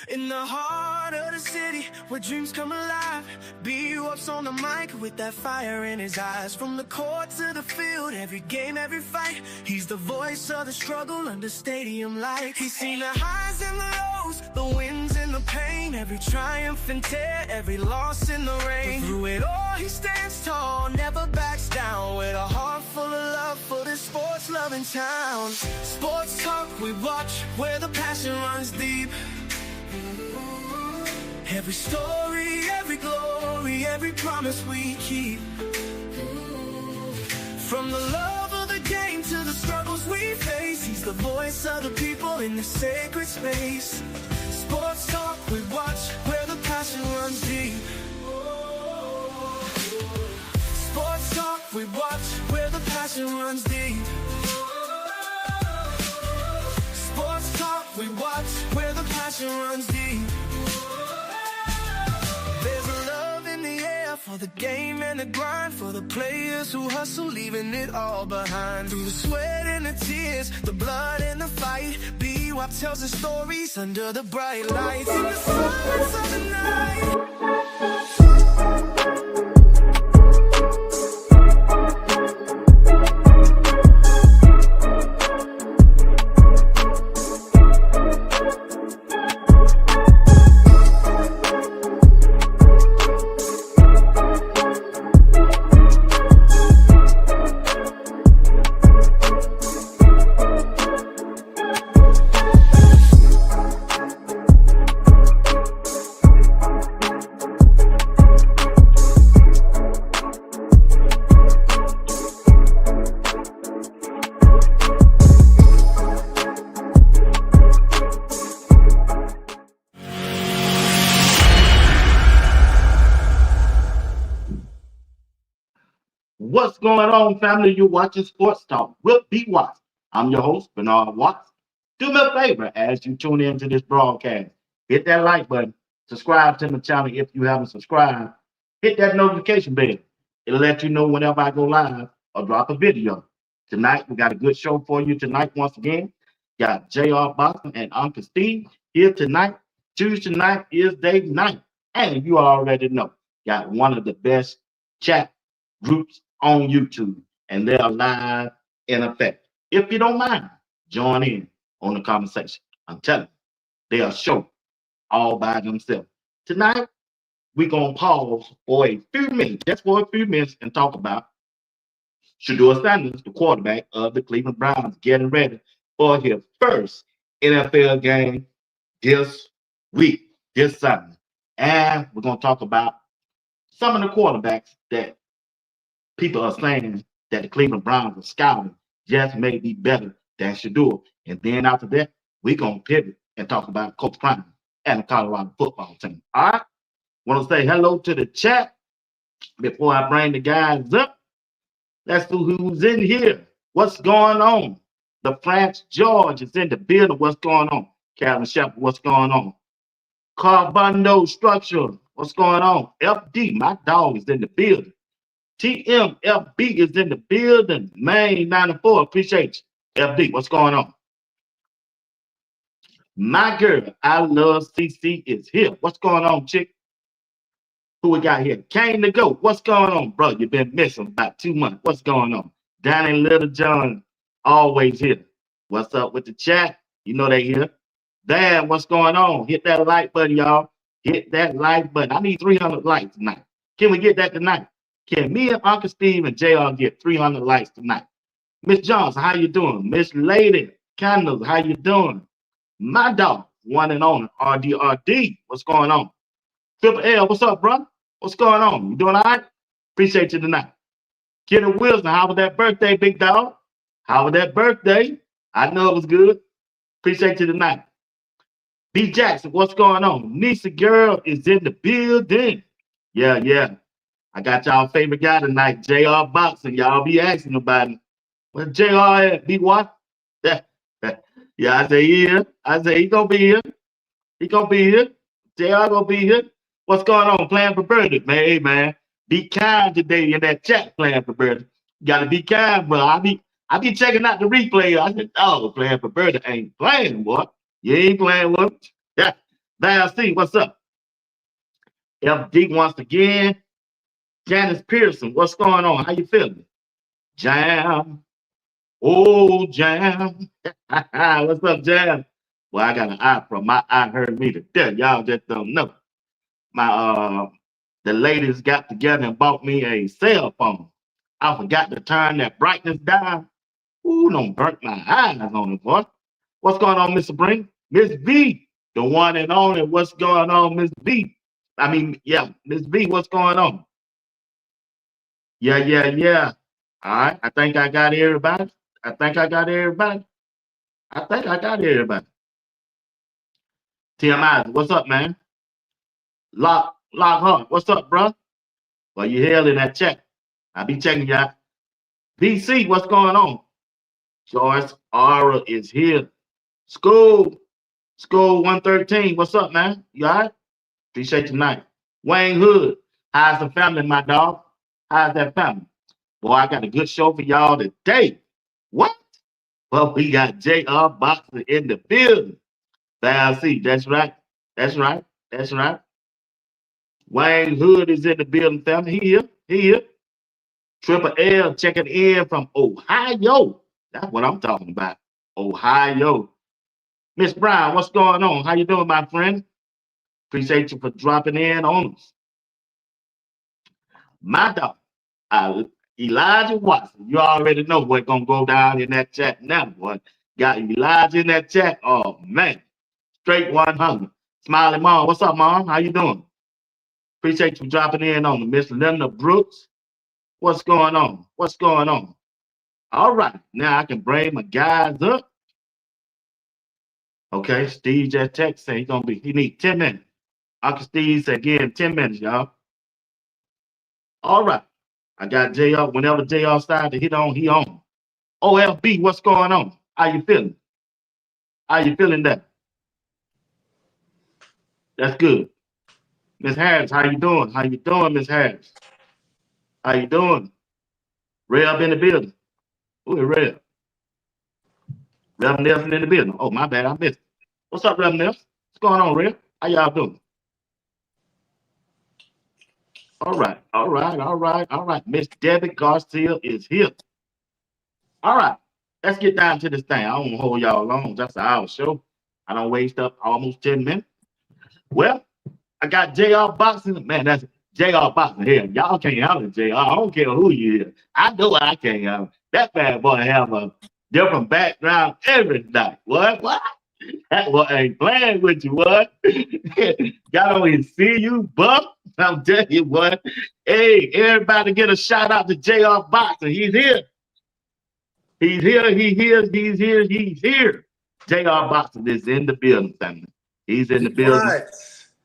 In the heart of the city, where dreams come alive, B-Wap's on the mic with that fire in his eyes. From the court to the field, every game, every fight, he's the voice of the struggle under stadium lights. He's seen the highs and the lows, the wins and the pain, every triumph and tear, every loss in the rain. But through it all, he stands tall, never backs down, with a heart full of love for this sports-loving town. Sports talk we watch, where the passion runs deep. Every story, every glory, every promise we keep. From the love of the game to the struggles we face, he's the voice of the people in the sacred space. Sports talk we watch, where the passion runs deep. Sports talk we watch, where the passion runs deep. Sports talk we watch, where the passion runs deep. There's a love in the air for the game and the grind, for the players who hustle, leaving it all behind. Through the sweat and the tears, the blood and the fight, B-Wap tells the stories under the bright lights. In the silence of the night. What's going on, family? You're watching Sports Talk with B. Watts. I'm your host, Bernard Watts. Do me a favor as you tune into this broadcast. Hit that like button. Subscribe to the channel if you haven't subscribed. Hit that notification bell. It'll let you know whenever I go live or drop a video. Tonight, we got a good show for you tonight once again. Got J.R. Boston and Uncle Steve here tonight. Tuesday night is day night. And you already know, got one of the best chat groups on YouTube, and they're live in effect. If you don't mind, join in on the conversation. I'm telling you, they are show all by themselves. Tonight, we're going to pause for a few minutes, just for a few minutes, and talk about Shedeur, the quarterback of the Cleveland Browns, getting ready for his first NFL game this week, this Sunday. And we're going to talk about some of the quarterbacks that people are saying that the Cleveland Browns are scouting just may be better than Shedeur. And then after that, we're going to pivot and talk about Coach Prime and the Colorado football team. All right? Want to say hello to the chat before I bring the guys up. Let's see who's in here. What's going on? The France George is in the building. What's going on? Calvin Shepard, what's going on? Carbando Structure, what's going on? FD, my dog, is in the building. TMFB is in the building. Main 94, appreciate you. FD, what's going on? My girl, I love CC is here. What's going on, chick? Who we got here? Kane to go. What's going on, bro? You've been missing about 2 months. What's going on? Danny Little John, always here. What's up with the chat? You know they here. Dan, what's going on? Hit that like button, y'all. Hit that like button. I need 300 likes tonight. Can we get that tonight? Can me and Uncle Steve and JR get 300 likes tonight? Miss Johnson, how you doing? Miss Lady Candles, how you doing? My dog, one and only, RDRD, what's going on? Triple L, what's up, bro? What's going on? You doing all right? Appreciate you tonight. Kenny Wilson, how was that birthday, big dog? How was that birthday? I know it was good. Appreciate you tonight. B. Jackson, what's going on? Nisa Girl is in the building. Yeah. I got y'all favorite guy tonight, JR Boxing. Y'all be asking about him. Where JR at? Be what? Yeah, I say here. I say he gonna be here. He gonna be here. JR gonna be here. What's going on? Playing for Birdie, man. Hey, man. Be kind today in that chat playing for Birdie. You gotta be kind, bro. I be checking out the replay. I said, oh, playing for Birdie ain't playing, boy. You ain't playing with him. Yeah. Val C, what's up? FD once again. Janice Pearson, what's going on? How you feeling? Jam. Oh, Jam. What's up, Jam? Well, I got an eye from my eye heard me to death. Y'all just don't know. My the ladies got together and bought me a cell phone. I forgot to turn that brightness down. Ooh, don't burnt my eyes on it, boy. What's going on, Mr. Brink? Miss V, the one and only. What's going on, Miss V? I mean, yeah, Miss V, what's going on? Yeah, yeah, yeah. All right. I think I got everybody. I think I got everybody. I think I got everybody. TMI, what's up, man? Lock Hart, what's up, bro? Well, you hell in that check. I be checking you out. BC, what's going on? Joyce Aura is here. School, School 113, what's up, man? You all right? Appreciate your night. Wayne Hood, how's the family, my dog? How's that family? Boy, I got a good show for y'all today. What? Well, we got JR Boxer in the building. Val C, that's right. That's right. That's right. Wayne Hood is in the building, family. He here. He here. Triple L checking in from Ohio. That's what I'm talking about. Ohio. Miss Brown, what's going on? How you doing, my friend? Appreciate you for dropping in on us. My dog, Elijah Watson. You already know what's gonna go down in that chat now, boy. Got Elijah in that chat. Oh man, straight 100. Smiley Mom, what's up, Mom? How you doing? Appreciate you dropping in on the Miss Linda Brooks. What's going on? What's going on? All right, now I can bring my guys up. Okay, Steve just text saying he need 10 minutes. Uncle Steve said, again, 10 minutes, y'all. All right. I got JR. Whenever JR started to hit on, he on. OLB, what's going on? How you feeling? How you feeling that? That's good. Miss Harris, how you doing? How you doing, Miss Harris? How you doing? Rev in the building. Who is Rev? Rev Nelson in the building. Oh, my bad, I missed it. What's up, Rev Nelson? What's going on, Rev? How y'all doing? All right, all right, all right, all right. Miss Debbie Garcia is here. All right, let's get down to this thing. I don't want to hold y'all long. That's an hour show. I don't waste up almost 10 minutes. Well, I got JR Boxing. Man, that's JR Boxing here. Y'all can't handle JR. I don't care who you is. I know I can't handle. That bad boy have a different background every night. What? That boy ain't playing with you, what? Got on his see you, buff. I'm telling you what. Hey, everybody get a shout out to JR Boxing. He's here. He's here. He's here. He's here. JR Boxing is in the building, family. He's in the building. Right.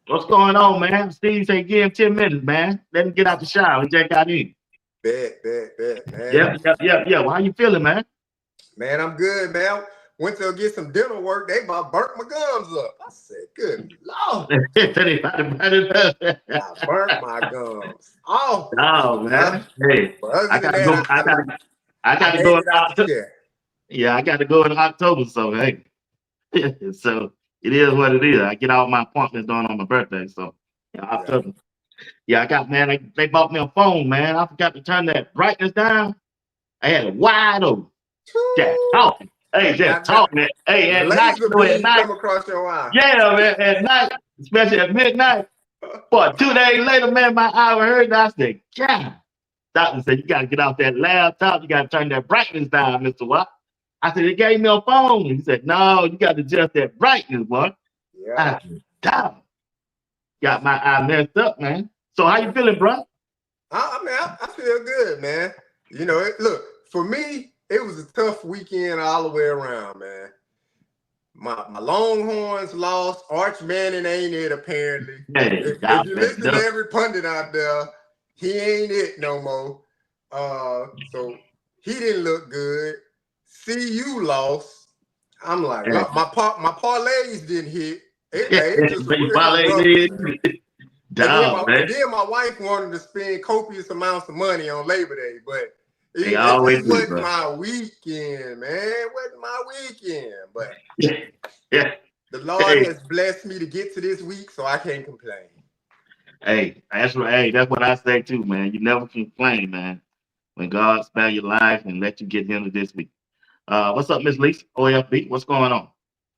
What's going on, man? Steve say give him 10 minutes, man. Let him get out the shower. He just got in. Bet, man. Yeah. Well, how you feeling, man? Man, I'm good, man. Went to get some dental work. They about burnt my gums up. I said, good Lord. I burnt my gums. Oh, man. Hey, I gotta go. I gotta go in October. Yeah, I got to go in October. So hey, so it is what it is. I get all my appointments done on my birthday. So yeah, October. Yeah, I got, man. They bought me a phone, man. I forgot to turn that brightness down. I had it wide open. Just talking. Hey, just talking. Hey, at night, come across your eye. Yeah, man, at night, especially at midnight. But 2 days later, man, my eye heard that. I said, God. Doctor said, you got to get off that laptop. You got to turn that brightness down, Mr. Watt. I said, they gave me a phone. He said, no, you got to adjust that brightness, boy. Yeah. I said, damn. Got my eye messed up, man. So how you feeling, bro? I feel good, man. You know, look, for me, it was a tough weekend all the way around, man. My Longhorns lost. Arch Manning ain't it, apparently. Hey, if you listen to every pundit out there, he ain't it no more. So he didn't look good. CU lost. I'm like, my parlays didn't hit. It just and then my wife wanted to spend copious amounts of money on Labor Day, but it just wasn't my weekend, man. It wasn't my weekend, but The Lord Hey, has blessed me to get to this week, so I can't complain. hey, that's right. Hey, that's what I say too, man. You never complain, man. When God spare your life and let you get into this week. What's up, Miss Lisa? OFB, what's going on?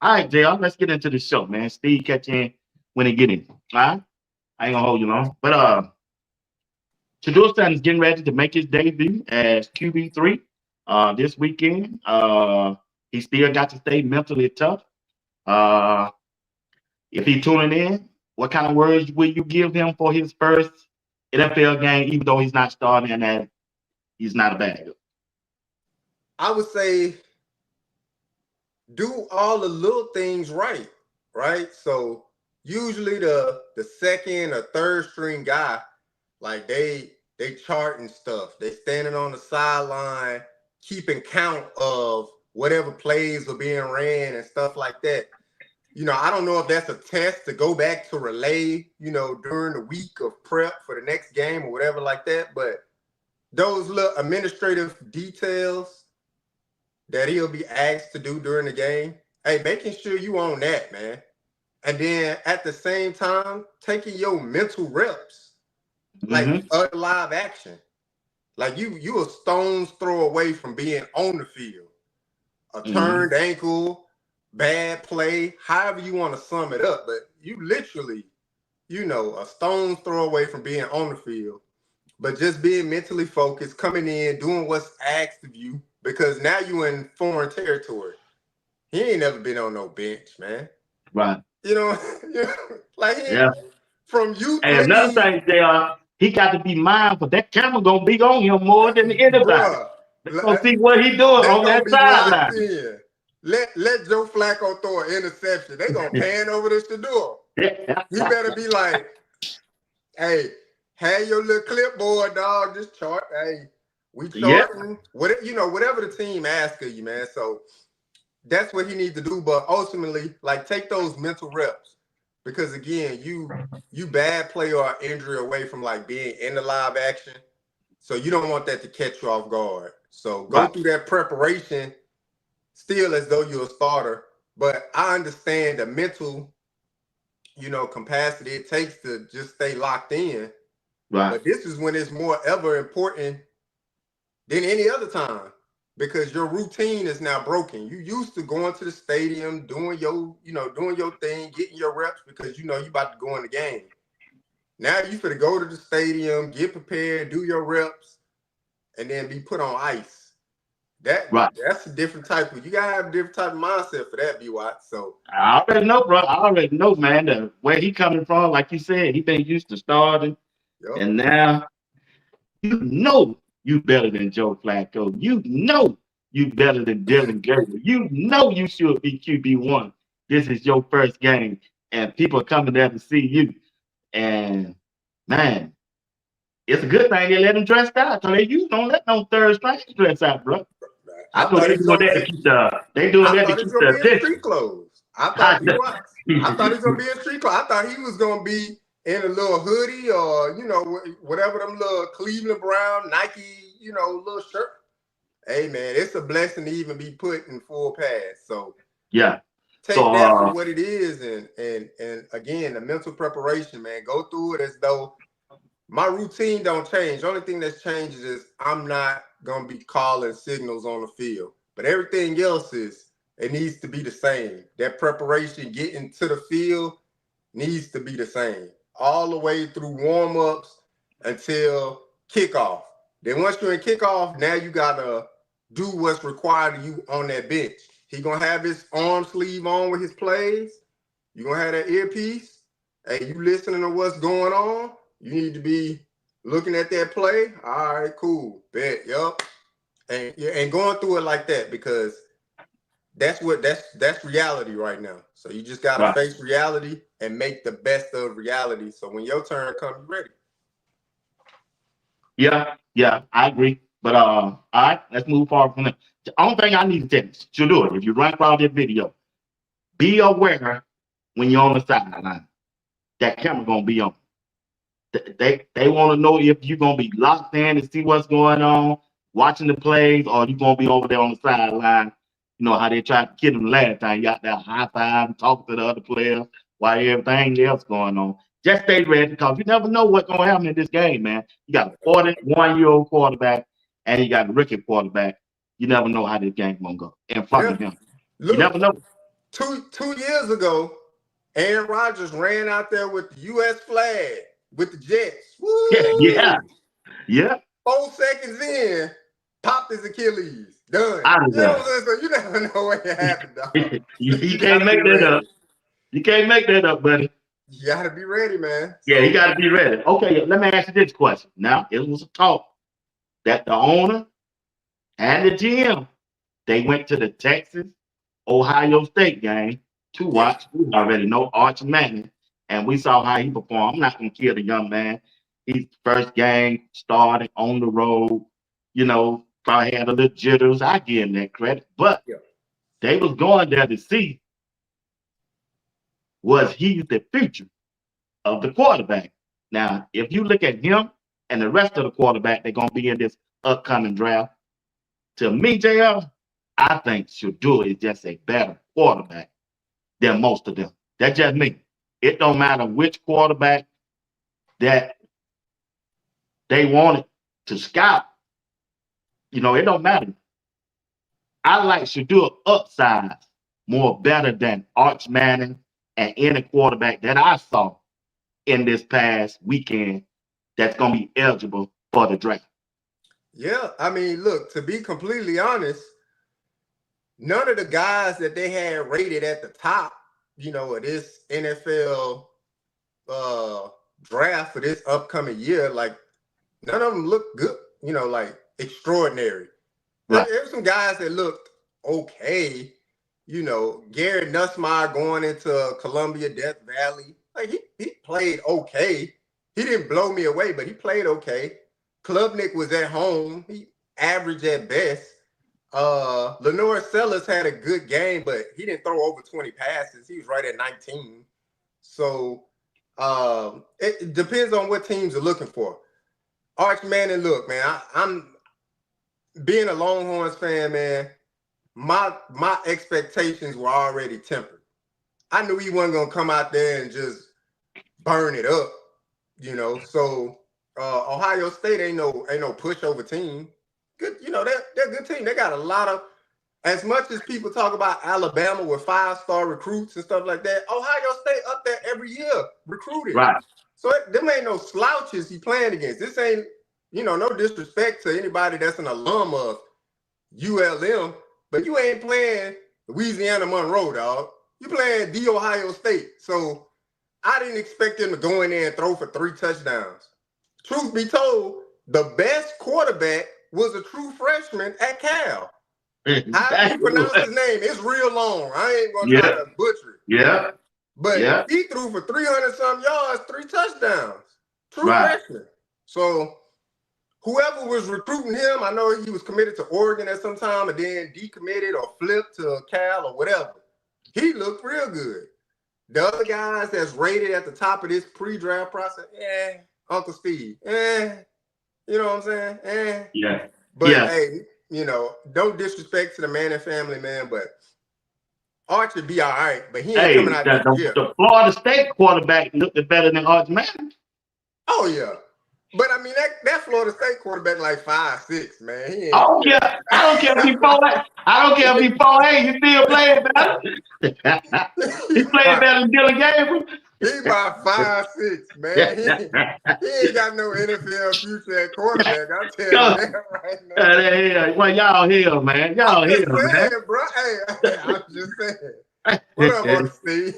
All right, JR, let's get into the show, man. Steve catch in when he get in. All right? I ain't gonna hold you long. But Shedeur is getting ready to make his debut as QB3 this weekend. He still got to stay mentally tough. Uh, if he tuning in, what kind of words will you give him for his first NFL game, even though he's not starting and that he's not a bad guy? I would say do all the little things right, right? So usually the second or third string guy, like they charting stuff. They standing on the sideline, keeping count of whatever plays are being ran and stuff like that. I don't know if that's a test to go back to relay, during the week of prep for the next game or whatever like that. But those little administrative details that he'll be asked to do during the game, hey, making sure you own that, man. And then at the same time, taking your mental reps, like Mm-hmm. live action. Like you a stone's throw away from being on the field. A Mm-hmm. turned ankle, bad play, however you want to sum it up. But you literally, a stone's throw away from being on the field. But just being mentally focused, coming in, doing what's asked of you, because now you in foreign territory. He ain't never been on no bench, man. Right. You know, like Yeah. from youth And another league, thing, JR, he got to be mindful. That camera gonna be on him more than anybody. bruh. They gonna see what he doing They on gonna that be locked sideline. in. Let Joe Flacco throw an interception. They gonna pan over the Shedeur. He better be like, hey, have your little clipboard, dog. Just chart. Hey, we Yeah. charting. Whatever the team asks of you, man. So that's what he needs to do. But ultimately, like, take those mental reps. Because again, you bad play or injury away from like being in the live action. So you don't want that to catch you off guard. So go Right. through that preparation still as though you're a starter. But I understand the mental, capacity it takes to just stay locked in. Right. But this is when it's more ever important than any other time because your routine is now broken. You used to going to the stadium, doing your thing, getting your reps because you about to go in the game. Now you finna go to the stadium, get prepared, do your reps, and then be put on ice. Right. That's a different type of. You gotta have a different type of mindset for that, B. Watt. So I already know, bro. I already know, man, that where he coming from, like you said, he been used to starting, yep. and now you better than Joe Flacco. You better than Dylan Gerber. You should be QB1. This is your first game, and people are coming there to see you. And man, it's a good thing they let him dress out. So they usually don't let no third string dress out, bro. I I know thought they it's doing gonna that to be. keep they doing I that to thought it's keep gonna the be in street attention. clothes. I I thought he know. was. I thought he was gonna be in street clothes. I thought he was gonna be in a little hoodie or whatever them little Cleveland Brown Nike little shirt. Hey man, it's a blessing to even be put in full pads. So Yeah. take So that for what it is, and again the mental preparation, man. Go through it as though my routine don't change. The only thing that's changes is I'm not gonna be calling signals on the field, but everything else it needs to be the same. That preparation getting to the field needs to be the same all the way through warm-ups until kickoff. Then once you're in kickoff, now you gotta do what's required of you on that bench. He gonna have his arm sleeve on with his plays. You gonna have that earpiece. Hey, you listening to what's going on? You need to be looking at that play. All right, cool. Bet. Yup. And going through it like that because that's reality right now. So you just gotta right. face reality and make the best of reality. So when your turn comes, you're ready. Yeah, I agree. But all right, let's move forward from there. The only thing I need to tell you, Shedeur, if you run across this video, be aware when you're on the sideline. That camera gonna be on. They want to know if you're gonna be locked in to see what's going on, watching the plays, or you gonna be over there on the sideline You know how they tried to kill him last time. You got that high five and talk to the other players while everything else going on. Just stay ready because you never know what's going to happen in this game, man. You got a 41-year-old quarterback and you got a rookie quarterback. You never know how this game going to go in front Yeah. of him. You Look, never know. two years ago, Aaron Rodgers ran out there with the U.S. flag with the Jets. Yeah, yeah, Woo! yeah. 4 seconds in, popped his Achilles. Done. Out of You know there. what I'm saying? So you never know what can happen, dog. You You can't gotta be make that up. ready. You can't make that up, buddy. You gotta be ready, man. Yeah, you So got to be ready. Okay, let me ask you this question. Now, it was a talk that the owner and the GM, they went to the Texas Ohio State game to yeah, watch. We already know Arch Manning, and we saw how he performed. I'm not going to kill the young man. His first game started on the road, probably had a little jitters. I give him that credit. But yeah, they was going there to see was he the future of the quarterback. Now, if you look at him and the rest of the quarterback, they're going to be in this upcoming draft. To me, JL, I think Shedeur is just a better quarterback than most of them. That's just me. It don't matter which quarterback that they wanted to scout. It don't matter. I like Shedeur upside more better than Arch Manning and any quarterback that I saw in this past weekend that's going to be eligible for the draft. yeah. I mean, look, to be completely honest, none of the guys that they had rated at the top, of this NFL draft for this upcoming year, like none of them look good, like extraordinary. Right. There's some guys that looked okay. Gary Nussmeier going into Columbia Death Valley. Like he played okay. He didn't blow me away, but he played okay. Klubnik was at home. He averaged at best. Lenore Sellers had a good game, but he didn't throw over 20 passes. He was right at 19. So it depends on what teams are looking for. Arch Manning, look, man, I'm being a Longhorns fan, man. My expectations were already tempered. I knew he wasn't gonna come out there and just burn it up, So Ohio State ain't no pushover team. Good, they're a good team. They got a lot of, as much as people talk about Alabama with 5-star recruits and stuff like that. Ohio State up there every year recruiting. Right. So them ain't no slouches he playing against. This ain't, no disrespect to anybody that's an alum of ULM, but you ain't playing Louisiana Monroe, dog. You playing the Ohio State. So I didn't expect him to go in there and throw for 3 touchdowns. Truth be told, the best quarterback was a true freshman at Cal. How you pronounce his name? It's real long. I ain't gonna try to butcher it. Yeah. But he threw for 300-some yards, 3 touchdowns. True freshman. So whoever was recruiting him, I know he was committed to Oregon at some time and then decommitted or flipped to Cal or whatever. He looked real good. The other guys that's rated at the top of this pre-draft process, Uncle Steve, you know what I'm saying? Yeah. But hey, don't disrespect to the Manning family, man, but Arch would be all right, but he ain't coming out next year. The Florida State quarterback looked better than Arch Manning. Oh, yeah. But I mean, that Florida State quarterback like 5'6", man. He ain't, I don't care. I don't care if he 4'8". I don't care if he 4'8". He still playing better. He played better than Dylan Gabriel. He about 5'6", man. He ain't got no NFL future at quarterback. I'm telling you that right now. Well, y'all here, man. Y'all I'm here, just saying, man. bro. Hey, I'm just saying. What up, Uncle Steve?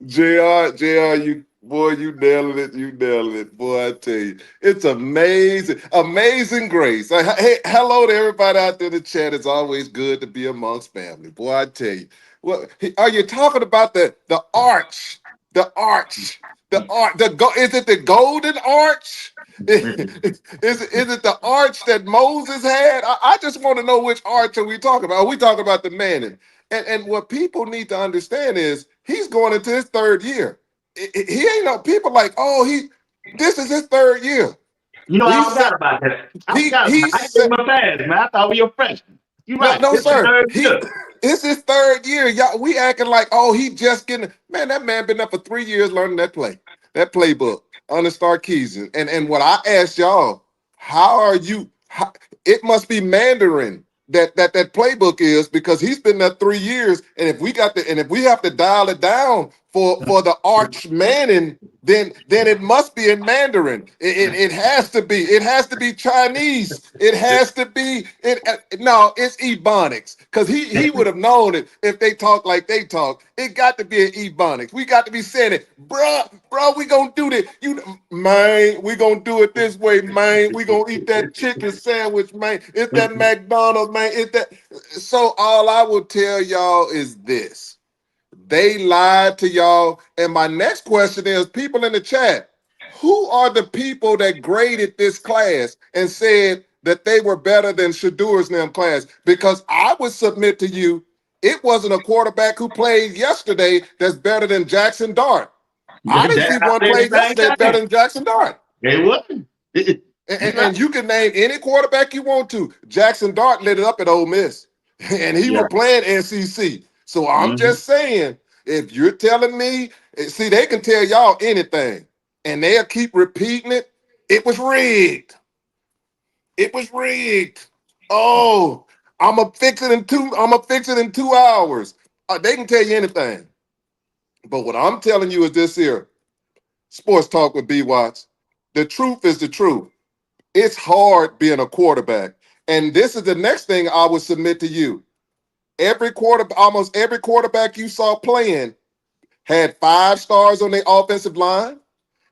JR, you nailing it. You nailing it. Boy, I tell you. It's amazing. Amazing grace. Hey, hello to everybody out there in the chat. It's always good to be amongst family. Boy, I tell you. Well, are you talking about the arch? The arch. Is it the golden arch? Is it the arch that Moses had? I just want to know which arch are we talking about. Are we talking about the Manning? And what people need to understand is he's going into his 3rd year. He ain't no people like, this is his 3rd year. I forgot about that. I gave him a pass, man. I thought we were freshmen. You're No, right. no, It's the sir. third year. It's his third year. Y'all, we acting like, oh, he just getting. Man, that man been up for 3 years learning that playbook under Starkeys. And what I asked y'all, how are you? It must be Mandarin that playbook is, because he's been there 3 years. And if we have to dial it down for the arch Manning, then it must be in Mandarin. It has to be. It has to be Chinese. It has to be. No, it's Ebonics, because he would have known it if they talk like they talk. It got to be an Ebonics. We got to be saying it, bruh. We gonna do this. Man, we gonna do it this way, man. We gonna eat that chicken sandwich, man. It's that McDonald's, man. It's that. So all I will tell y'all is this. They lied to y'all. And my next question is, people in the chat, who are the people that graded this class and said that they were better than Shedeur's in them class? Because I would submit to you, it wasn't a quarterback who played yesterday that's better than Jackson Dart. I didn't see I one said the play same yesterday better thing. than Jackson Dart. It wasn't. You're right. And you can name any quarterback you want to. Jackson Dart lit it up at Ole Miss, and he Yeah. was playing NCC. So I'm Mm-hmm. just saying, if you're telling me, see, they can tell y'all anything, and they'll keep repeating it. It was rigged. It was rigged. Oh, I'm gonna fix it in 2 hours. They can tell you anything. But what I'm telling you is this here: sports talk with B Watts. The truth is the truth. It's hard being a quarterback. And this is the next thing I would submit to you. Almost every quarterback you saw playing had 5 stars on their offensive line,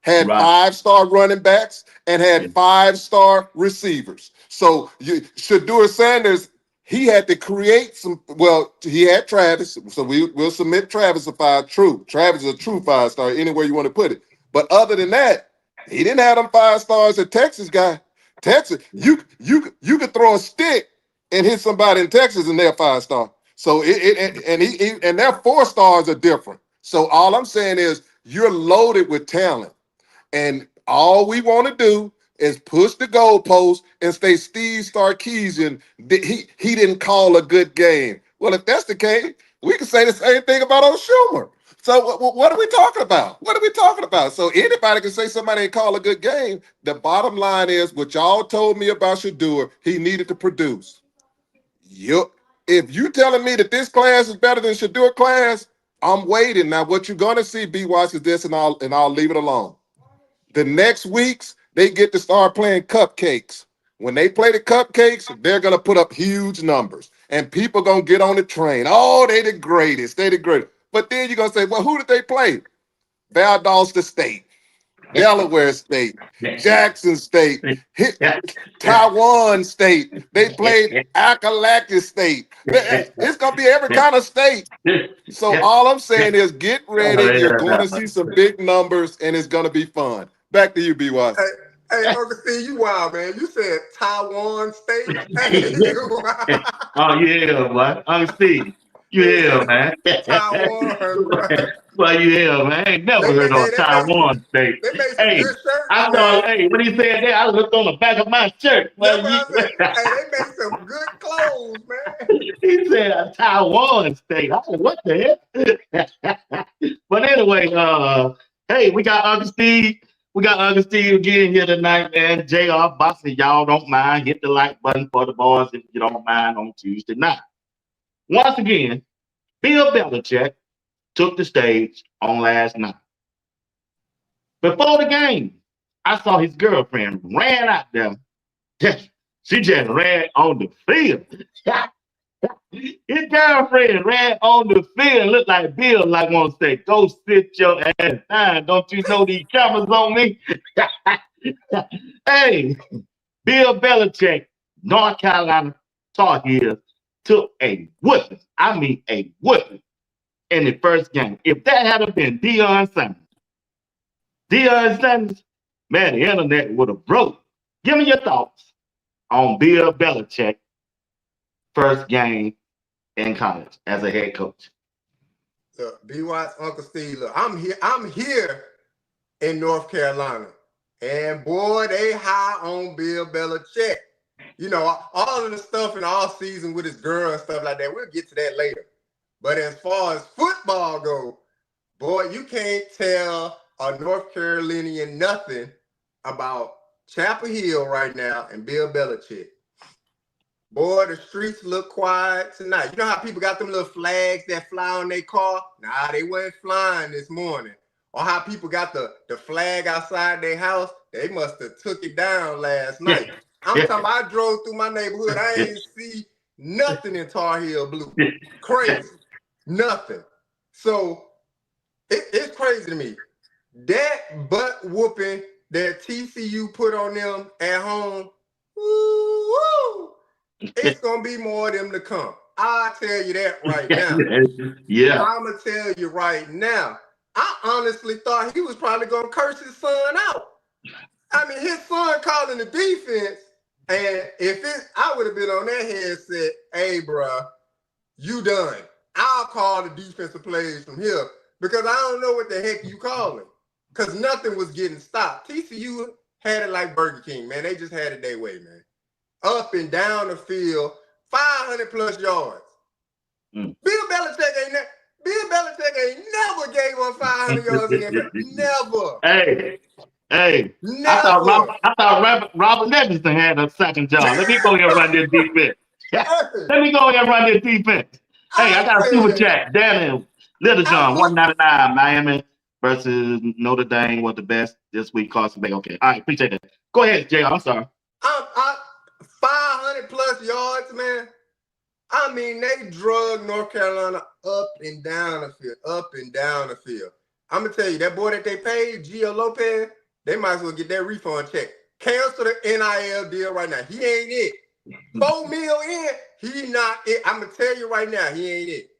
had Right. 5-star running backs, and Yeah. had 5-star receivers. So Shedeur Sanders, he had to create some. Well, he had Travis, so we'll submit Travis a 5. True, Travis is a true 5-star anywhere you want to put it. But other than that, he didn't have them 5 stars at Texas guy. Texas, you could throw a stick and hit somebody in Texas and they're 5-star. So and their 4 stars are different. So all I'm saying is you're loaded with talent. And all we want to do is push the goalpost and say Steve Sarkisian, he didn't call a good game. Well, if that's the case, we can say the same thing about old Schumer. So what are we talking about? What are we talking about? So anybody can say somebody ain't call a good game. The bottom line is what y'all told me about Shedeur, he needed to produce. If you telling me that this class is better than Shedeur class, I'm waiting. Now, what you're gonna see, B Watch, is this, and I'll leave it alone. The next weeks, they get to start playing cupcakes. When they play the cupcakes, they're going to put up huge numbers. And people going to get on the train. Oh, they the greatest. They the greatest. But then you're going to say, well, who did they play? Valdosta State, Delaware State, Jackson State, Taiwan State. They played Appalachia State. It's going to be every kind of state. So all I'm saying is get ready. You're going to see some big numbers, and it's going to be fun. Back to you, B. Watts. Hey, Uncle Steve, you wild, man. You said Taiwan State. Hey, you wild. Oh yeah, boy. Steve. You here, man. Taiwan, bro. Well, you here, man. I ain't never heard Hey, of Taiwan State. they made some Hey, good shirts, I man. thought, hey, when he said that, I looked on the back of my shirt. That's Well, what I said. Hey, they made some good clothes, man. he said Taiwan State. I said, what the hell? But anyway, hey, we got Uncle Steve. We got Uncle Steve again here tonight, man. JR Boxing, y'all don't mind. Hit the like button for the boys if you don't mind on Tuesday night. Once again, Bill Belichick took the stage on last night. Before the game, I saw his girlfriend ran out there. She just ran on the field. His girlfriend ran on the field and looked like Bill, like want to say, go sit your ass down. Don't you know these cameras on me? Hey, Bill Belichick, North Carolina Tar Heels, took a whooping. I mean a whooping in the first game. If that had been Deion Sanders, man, the internet would have broke. Give me your thoughts on Bill Belichick first game in college as a head coach. Look, B. Watts, Uncle Steve, look, I'm here in North Carolina. And boy, they high on Bill Belichick. all of the stuff in the off season with his girl and stuff like that. We'll get to that later. But as far as football goes, boy, you can't tell a North Carolinian nothing about Chapel Hill right now and Bill Belichick. Boy, the streets look quiet tonight. You know how people got them little flags that fly on their car? Nah, they weren't flying this morning. Or how people got the flag outside their house? They must have took it down last night. I'm talking about I drove through my neighborhood. I ain't see nothing in Tar Heel blue. Crazy. Nothing. So it's crazy to me. That butt whooping that TCU put on them at home, woo, it's going to be more of them to come. I'll tell you that right now. Yeah. I'm going to tell you right now. I honestly thought he was probably going to curse his son out. I mean, his son calling the defense, and I would have been on that headset, hey, bro, you done. I'll call the defensive plays from here because I don't know what the heck you calling because nothing was getting stopped. TCU had it like Burger King, man. They just had it their way, man. Up and down the field, 500 plus yards. Bill Belichick ain't never gave up 500 yards in that. Never. Hey. Never. I thought Robert Levinson had a second job. Let me go here and run this defense. Let me go here and run this defense. Hey, I got a super chat. Daniel Little John, 199, Miami versus Notre Dame was the best this week. Carson Bay. Okay. All right, appreciate that. Go ahead, Jay. I'm sorry. 500 plus yards, man. I mean, they drug North Carolina up and down the field. I'm going to tell you, that boy that they paid, Gio Lopez, they might as well get that refund check. Cancel the NIL deal right now. He ain't it. $4 million in, he not it. I'm going to tell you right now, he ain't it.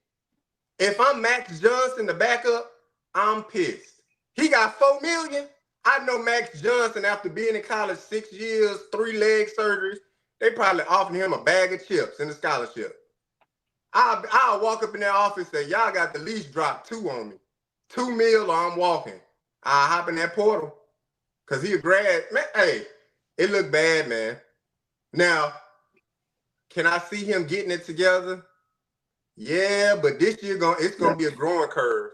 If I'm Max Johnson, the backup, I'm pissed. He got $4 million. I know Max Johnson, after being in college 6 years, 3 leg surgeries, they probably offered him a bag of chips and a scholarship. I'll walk up in their office and say, y'all got the least drop 2 on me. $2 million or I'm walking. I'll hop in that portal. Because he a grad. Man, hey, it looked bad, man. Now, can I see him getting it together? Yeah, but this year it's going to be a growing curve.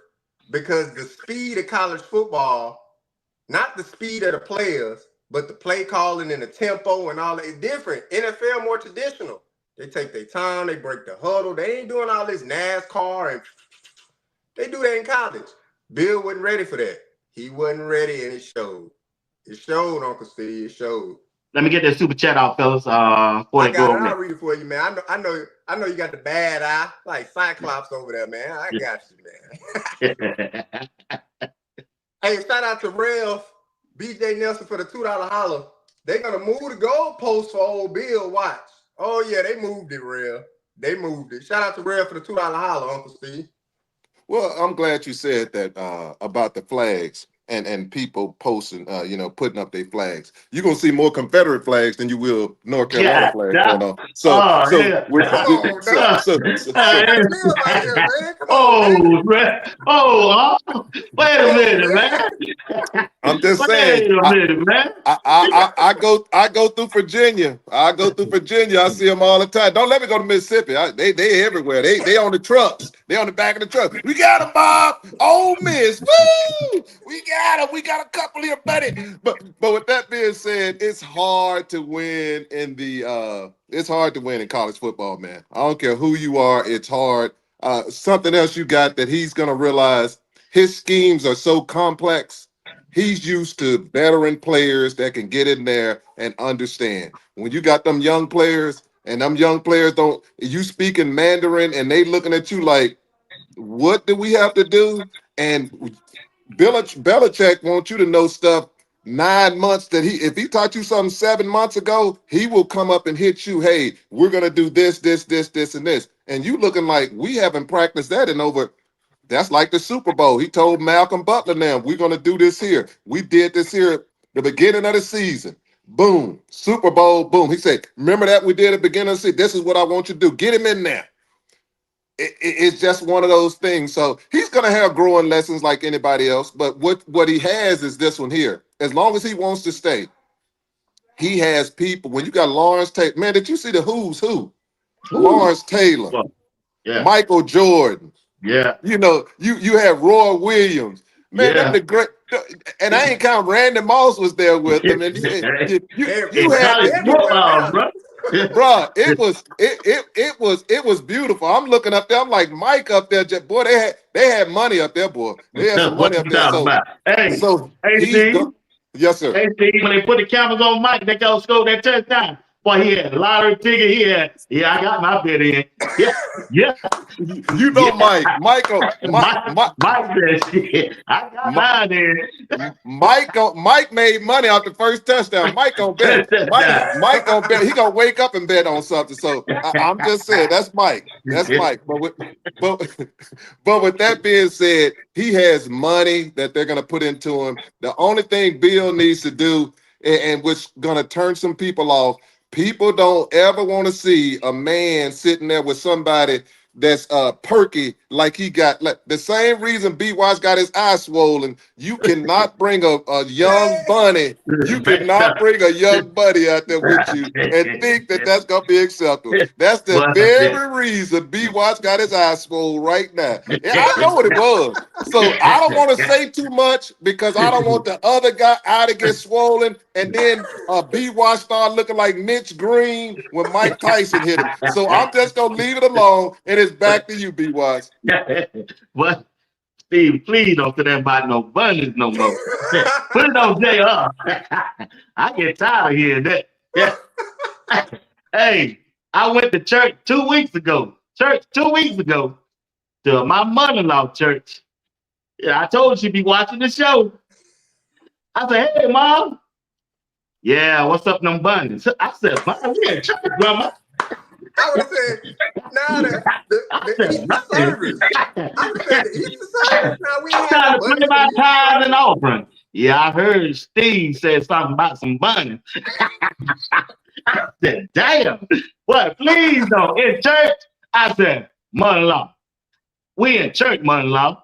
Because the speed of college football, not the speed of the players, but the play calling and the tempo and all that is different. NFL more traditional. They take their time, they break the huddle. They ain't doing all this NASCAR and they do that in college. Bill wasn't ready for that. He wasn't ready, and it showed. It showed, Uncle Steve. It showed. Let me get that super chat out, fellas. I got it. I'll read it for you, man. I know you got the bad eye, like Cyclops over there, man. I got you, man. Hey, shout out to Ralph, BJ Nelson for the $2 holler. They're gonna move the goalpost for old Bill. Watch. Oh yeah, they moved it, Real. They moved it. Shout out to Real for the $2 holler, Uncle Steve. Well, I'm glad you said that about the flags and people posting, putting up their flags. You're gonna see more Confederate flags than you will North Carolina flags going on. Wait a minute, man. I'm just saying. Wait a minute, man. I go through Virginia. I see them all the time. Don't let me go to Mississippi. They everywhere. They on the trucks. They on the back of the truck. We got them, Bob. Ole Miss. Woo! We got them. We got a couple here, buddy. But with that being said, it's hard to win in college football, man. I don't care who you are. It's hard. Something else you got that he's gonna realize. His schemes are so complex. He's used to veteran players that can get in there and understand. When you got them young players and them young players you speaking Mandarin and they looking at you like, what do we have to do? And Belichick wants you to know stuff 9 months if he taught you something 7 months ago, he will come up and hit you. Hey, we're going to do this, and this. And you looking like we haven't practiced that in over. That's like the Super Bowl. He told Malcolm Butler now, we're going to do this here. We did this here at the beginning of the season. Boom. Super Bowl, boom. He said, remember that we did at the beginning of the season? This is what I want you to do. Get him in there. It's just one of those things. So he's going to have growing lessons like anybody else. But what he has is this one here. As long as he wants to stay, he has people. When you got Lawrence Taylor, man, did you see the who's who? Ooh. Lawrence Taylor, Well, yeah, Michael Jordan. yeah, You know, you have Roy Williams. Man, them yeah. the great. And I ain't count Randy Moss was there with them. And you In had college the Everywhere football, now. bro. Bruh, it was beautiful. I'm looking up there. I'm like Mike up there. Boy, they had money up there, boy. They had some What money up you there. talking So about? Hey, so hey, he's Steve. go. Yes, sir. Hey, Steve. When they put the cameras on Mike, they go score that touchdown. Boy, he had a lottery ticket. He had, yeah, I got my bid in. Yeah, yeah, You know yeah. Mike. Michael. Mike. Mike, Mike said, shit, I got Mike. mine in. Mike made money off the first touchdown. Mike gonna bet. Mike gonna bet. He gonna wake up and bet on something. So I'm just saying that's Mike. That's Mike. But but with that being said, he has money that they're gonna put into him. The only thing Bill needs to do, and which gonna turn some people off. People don't ever want to see a man sitting there with somebody that's perky like he got. Like the same reason B Wise got his eye swollen. You cannot bring a young bunny. You cannot bring a young buddy out there with you and think that that's gonna be acceptable. That's the very reason B Wise got his eye swollen right now. Yeah, I know what it was. So I don't want to say too much because I don't want the other guy eye to get swollen and then B Wash start looking like Mitch Green when Mike Tyson hit him. So I'm just gonna leave it alone and it's back to you, B Wash. But Steve, please don't say that about no bunnies no more. Put it on JR. I get tired of hearing that. Yeah. Hey, I went to church 2 weeks ago. Church 2 weeks ago to my mother-in-law church. Yeah, I told her she'd be watching the show. I said, hey, Mom. Yeah, what's up, them bunnies? I said, Mom, we in church, Grandma. I would have said, now I the said, Easter service. I would have said the Easter service. Now we ain't I'm had trying no to pay bunnies for my the Easter tithes and service. offering. Yeah, I heard Steve said something about some bunnies. I said, damn. What? Please don't. In church, I said, mother-in-law. We in church, mother-in-law.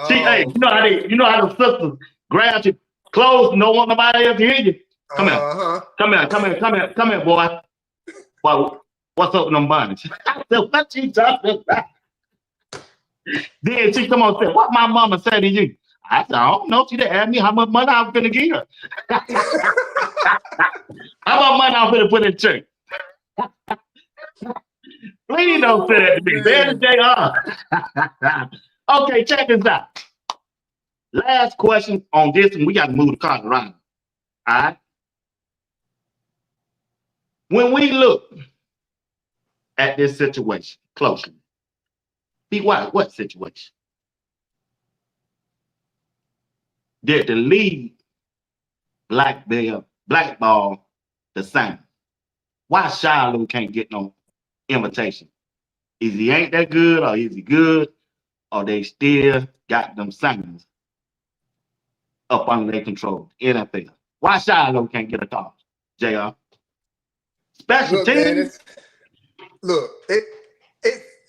See, hey, Oh, you know how the sisters grab your clothes and don't want nobody else to hear you. Come here. uh-huh. Come here, boy. Boy, what's up with them bunnies? I said, what you talking about? Then she come on and said, what my mama said to you? I said, I don't know. She didn't ask me how much money I was finna give her. How much money I was finna put in church? Please don't say that to me. Say it to JR. Okay, check this out. Last question on this, and we got to move the clock around. All right. When we look at this situation closely, be what situation? Did the league blackball the same? Why Shiloh can't get no invitation? Is he ain't that good, or is he good, or they still got them signs up under their control? NFL. Why Shiloh can't get a call? JR. Special Look, man, teams. it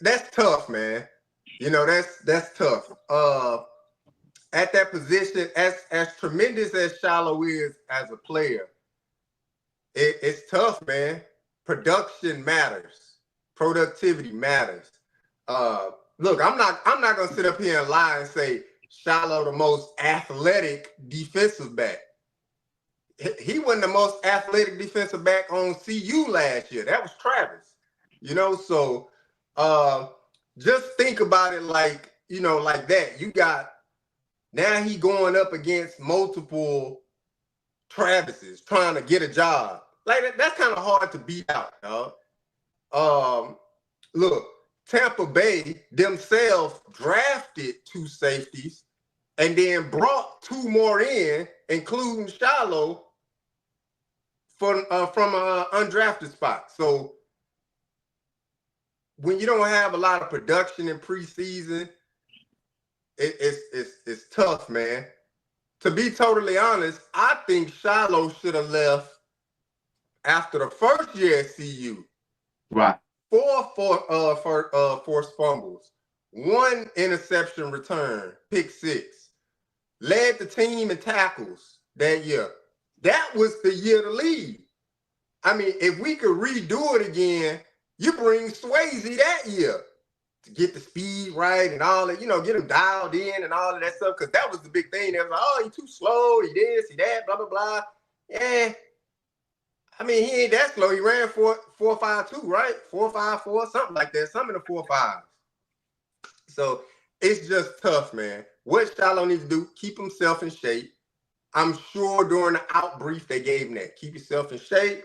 that's tough, man. You know, that's tough. At that position, as tremendous as Shiloh is as a player, it's tough, man. Production matters. Productivity matters. Look, I'm not gonna sit up here and lie and say Shiloh the most athletic defensive back. He wasn't the most athletic defensive back on CU last year. That was Travis. You know, so just think about it like, you know, like that. You got now he going up against multiple Travises trying to get a job. Like that's kind of hard to beat out, dog. Look, Tampa Bay themselves drafted 2 safeties and then brought 2 more in, including Shiloh, from an undrafted spot. So when you don't have a lot of production in preseason, it's tough, man. To be totally honest, I think Shiloh should have left after the first year at CU. Right. 4 forced fumbles, 1 interception return, pick 6. Led the team in tackles that year. That was the year to leave. I mean, if we could redo it again, you bring Swayze that year to get the speed right and all that, get him dialed in and all of that stuff. Because that was the big thing. They was like, oh, he too slow, he this, he that, blah, blah, blah. Yeah. I mean, he ain't that slow. He ran 4.52, right? 4.54, something like that. Something in the 4.5s. So it's just tough, man. What Shiloh needs to do, keep himself in shape. I'm sure during the out brief they gave him that. Keep yourself in shape.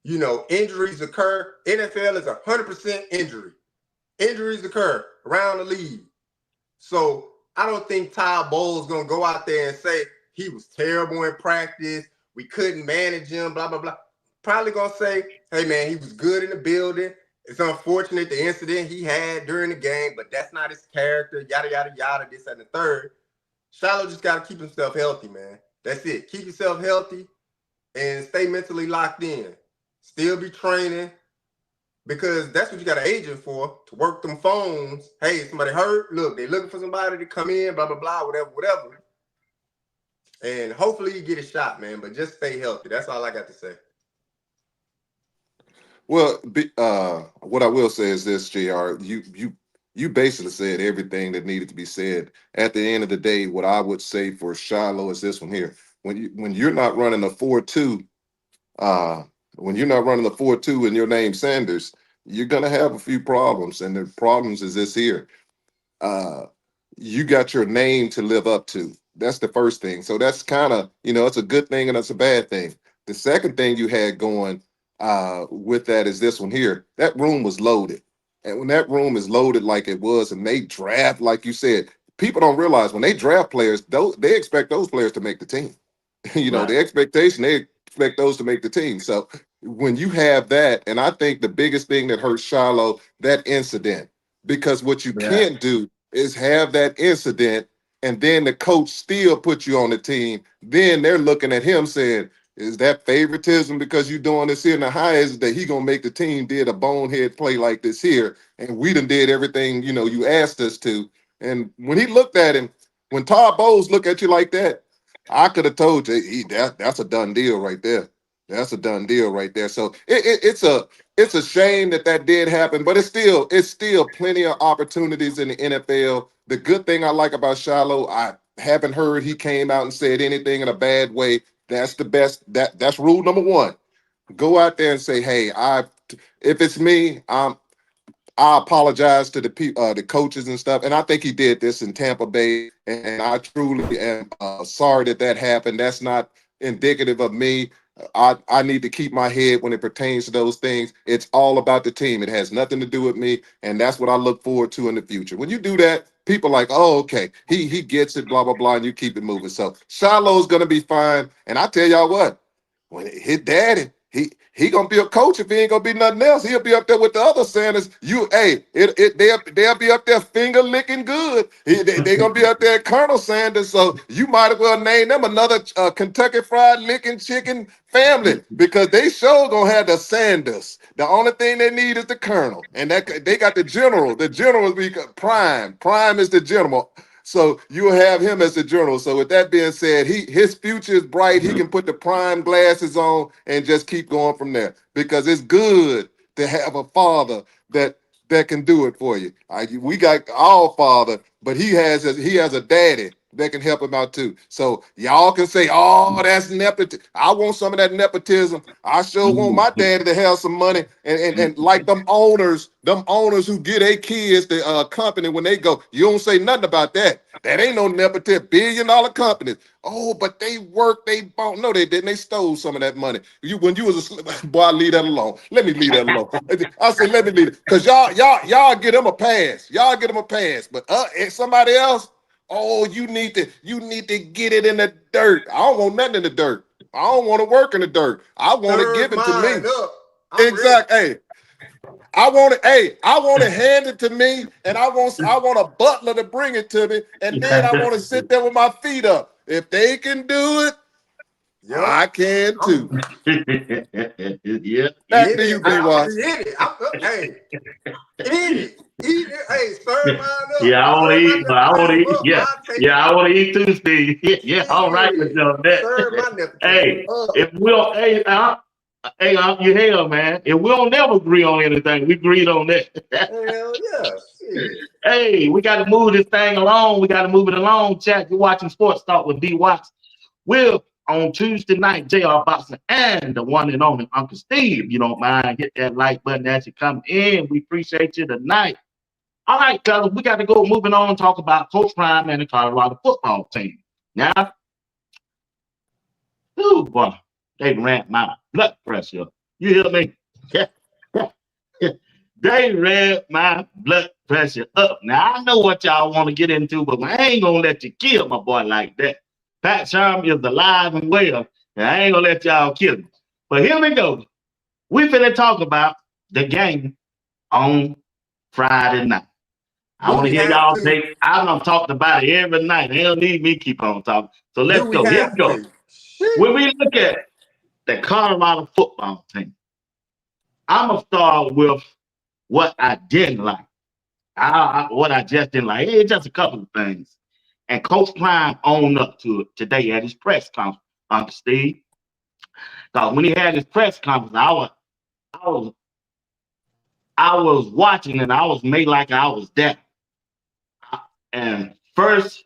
Injuries occur. NFL is 100% injury. Injuries occur around the league. So I don't think Ty Bowles going to go out there and say he was terrible in practice. We couldn't manage him, blah, blah, blah. Probably going to say, hey, man, he was good in the building. It's unfortunate the incident he had during the game, but that's not his character, yada, yada, yada, this and the third. Shiloh just got to keep himself healthy, man. That's it. Keep yourself healthy and stay mentally locked in. Still be training because that's what you got an agent for, to work them phones. Hey, somebody hurt. Look, they looking for somebody to come in, blah, blah, blah, whatever. And hopefully you get a shot, man, but just stay healthy. That's all I got to say. Well, what I will say is this, JR, you basically said everything that needed to be said. At the end of the day, what I would say for Shiloh is this one here. When you're not running a 4-2, when you're not running a 4-2 and your name's Sanders, you're gonna have a few problems. And the problems is this here. You got your name to live up to. That's the first thing. So that's kind of, it's a good thing and it's a bad thing. The second thing you had going with that is this one here. That room was loaded. And when that room is loaded like it was, and they draft, like you said, people don't realize when they draft players, they expect those players to make the team. Right. The expectation, they expect those to make the team. So when you have that, and I think the biggest thing that hurts Shiloh, that incident, because what you Yeah. can't do is have that incident and then the coach still put you on the team. Then they're looking at him saying, is that favoritism because you doing this here? Now, how is it that he gonna make the team did a bonehead play like this here, and we done did everything you asked us to? And when he looked at him, when Todd Bowles look at you like that, I could have told you that's a done deal right there. That's a done deal right there. So it's a shame that did happen, but it's still plenty of opportunities in the NFL. The good thing I like about Shiloh, I haven't heard he came out and said anything in a bad way. That's the best. That's rule number one. Go out there and say, hey, if it's me, I apologize to the coaches and stuff. And I think he did this in Tampa Bay. And I truly am sorry that happened. That's not indicative of me. I need to keep my head when it pertains to those things. It's all about the team. It has nothing to do with me. And that's what I look forward to in the future. When you do that, people are like, oh, okay, he gets it, blah, blah, blah, and you keep it moving. So Shiloh's going to be fine. And I tell y'all what, when his daddy, he gonna be a coach if he ain't gonna be nothing else. He'll be up there with the other Sanders. They'll be up there finger licking good. They gonna be up there at Colonel Sanders. So you might as well name them another Kentucky Fried licking chicken family because they sure gonna have the Sanders. The only thing they need is the Colonel, and that they got the General. The General is Prime. Prime is the General. So you'll have him as the general. So with that being said, his future is bright. He can put the prime glasses on and just keep going from there because it's good to have a father that can do it for you. We got our father, but he has a daddy that can help him out too. So y'all can say, "Oh, that's nepotism." I want some of that nepotism. I sure want my daddy to have some money and like them owners who get their kids the company when they go. You don't say nothing about that. That ain't no nepotism. $1 billion companies. Oh, but they worked, they bought. No, they didn't. They stole some of that money. When you was a boy, leave that alone. Let me leave that alone. I say, let me leave it. Because y'all get them a pass. Y'all get them a pass. But somebody else, oh, you need to get it in the dirt. I don't want nothing in the dirt. I don't want to work in the dirt. I want to give it to me. Exactly. Hey, I want it. Hey, I want to hand it to me, and I want a butler to bring it to me, and then I want to sit there with my feet up. If they can do it, I can too. Yeah. Back to you, B-Watch. Hey, eat it. Hey, serve mine up. Yeah, I want to eat, but I want to eat. Up. Yeah, I want to eat too, Steve. Yeah, all right with you on that. Serve my Hey, up. if we'll, hey, Hey, you hell, man. If we don't never agree on anything, we agreed on that. Hell yeah, shit. Hey, we got to move this thing along. We got to move it along. Chat, you're watching Sports Talk with B. Watts. We're on Tuesday night, JR Boxing and the one and only Uncle Steve. If you don't mind, hit that like button as you come in. We appreciate you tonight. All right, fellas, we got to go moving on and talk about Coach Prime and the Colorado football team. Now, ooh, boy, they ran my blood pressure. You hear me? They ran my blood pressure up. Now, I know what y'all want to get into, but I ain't going to let you kill my boy like that. Pat Sherm is alive and well, and I ain't going to let y'all kill him. But here we go. We finna talk about the game on Friday night. I want to hear y'all take. I done talked about it every night. They don't need me keep on talking. So let's go. Here we go. When we look at the Colorado football team, I'm going to start with what I didn't like. What I just didn't like. It's just a couple of things. And Coach Prime owned up to it today at his press conference, Uncle Steve. Because when he had his press conference, I was watching and I was made like I was there. And first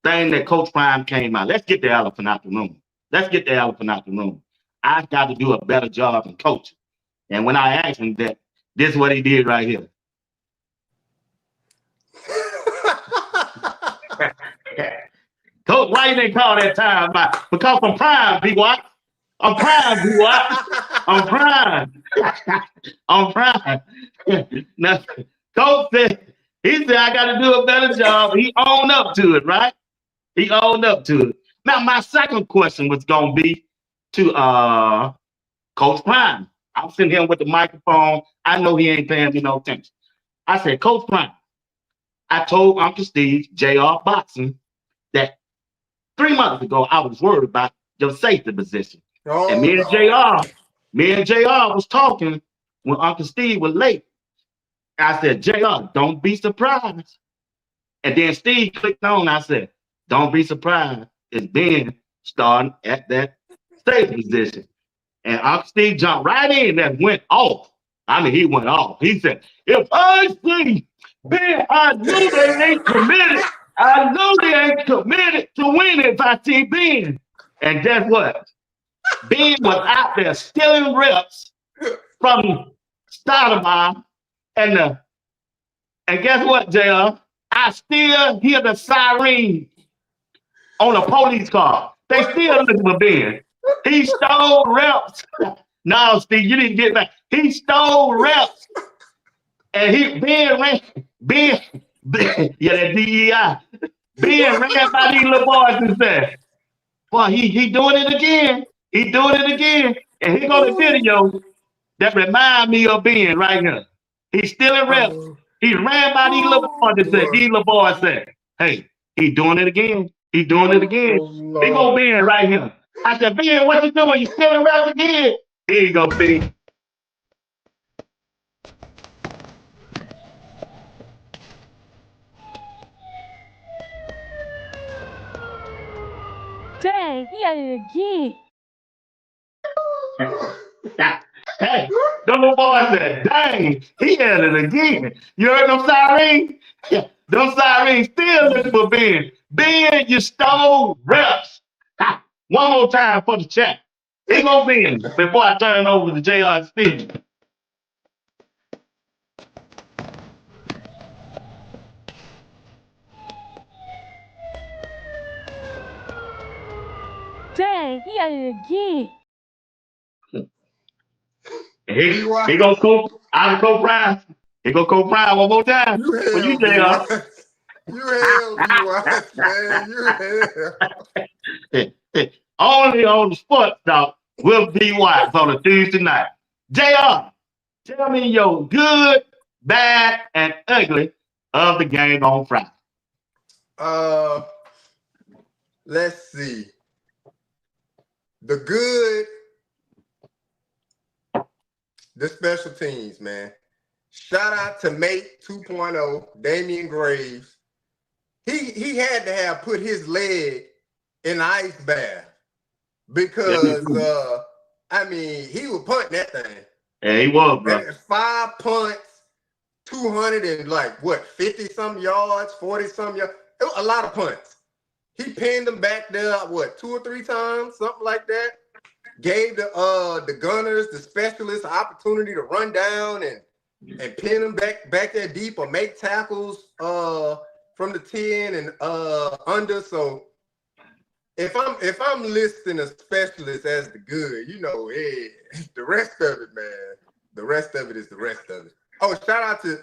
thing that Coach Prime came out, let's get the elephant out the room. Let's get the elephant out the room. I've got to do a better job in coaching. And when I asked him that, this is what he did right here. Coach, why you didn't call that time out? Because I'm Prime, B. Watt. I'm Prime, B. Watt. I'm Prime. I'm Prime. Now, Coach said, he said, I got to do a better job. He owned up to it, right? He owned up to it. Now, my second question was going to be to Coach Prime. I'm sitting here with the microphone. I know he ain't paying me no attention. I said, Coach Prime, I told Uncle Steve, JR Boxing, that 3 months ago, I was worried about your safety position. And me and JR was talking when Uncle Steve was late. I said, JR, don't be surprised. And then Steve clicked on. I said, don't be surprised. It's Ben starting at that safety position. And Uncle Steve jumped right in and went off. I mean, he went off. He said, if I see Ben, I knew they ain't committed. I know they ain't committed to win if I see Ben. And guess what? Ben was out there stealing reps from Stoudemire and guess what, JR? I still hear the siren on a police car. They still looking for Ben. He stole reps. No, Steve, you didn't get that. He stole reps. And Ben, yeah, that DEI. Ben ran by these little boys and said, boy, he doing it again. He doing it again. And here go the video that remind me of Ben right here. He's stealing reps. He ran by these little boys and said, these little boys said, hey, he doing it again. He doing it again. Big old Ben right here. I said, Ben, what you doing? You stealing reps again? Here you go, Ben. Dang, he had it again. Hey, the little boy said, dang, he had it again. You heard them sirens? Yeah, them sirens still looking for Ben. Ben, you stole reps. Ha, one more time for the chat. Here go Ben before I turn over to JR Steve. Dang, he had it again. He gonna go out of co-prime. He gonna co-prime one more time. You For you, hell, JR. B. You hell, B. Watts, man. You hell. Only on the Sports Talk will be Watts on a Tuesday night. JR, tell me your good, bad, and ugly of the game on Friday. Let's see. The good, the special teams, man. Shout out to Mate 2.0, Damian Graves. He had to have put his leg in the ice bath because I mean, he was punting that thing. Yeah, he was, bro. And 5 punts, 200 and like what, 50 some yards, 40 some yards. It was a lot of punts. He pinned them back there, what, 2 or 3 times, something like that. Gave the gunners, the specialists, the opportunity to run down and pin them back there deep or make tackles from the 10 and under. So if I'm listing a specialist as the good, you know, hey, the rest of it, man. The rest of it is the rest of it. Oh, shout out to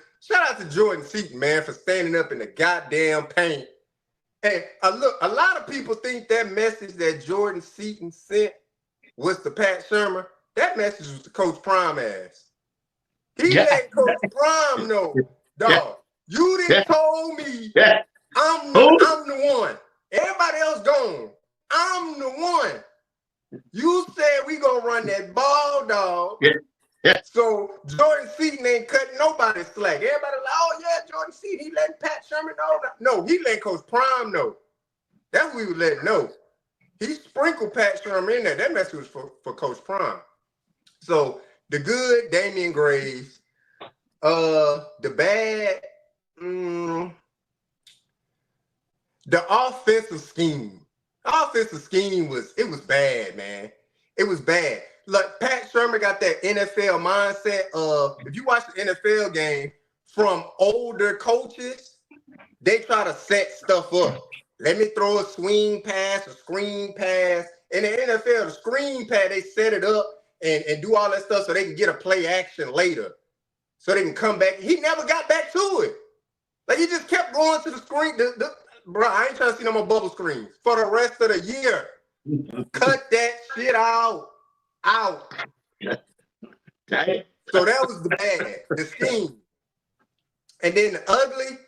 Jordan Seaton, man, for standing up in the goddamn paint. And look, a lot of people think that message that Jordan Seaton sent was to Pat Shermer. That message was to Coach Prime ass. He let Coach Prime know, dog, you didn't told me I'm the one. Everybody else gone. I'm the one. You said we gonna run that ball, dog. So Jordan Seaton ain't cutting nobody's slack. Everybody like, oh yeah, Jordan Seaton, he letting Pat Shermer know. No, he letting Coach Prime know. That's what we would let know. He sprinkled Pat Shermer in there. That message was for Coach Prime. So the good, Damian Graves. The bad, the offensive scheme. The offensive scheme was bad, man. It was bad. Look, Pat Shermer got that NFL mindset of, if you watch the NFL game from older coaches, they try to set stuff up. Let me throw a swing pass, a screen pass. In the NFL, the screen pass, they set it up and do all that stuff so they can get a play action later. So they can come back. He never got back to it. Like, he just kept going to the screen. Bro, I ain't trying to see no more bubble screens for the rest of the year. Cut that shit out. So that was the bad, the scheme. And then the ugly,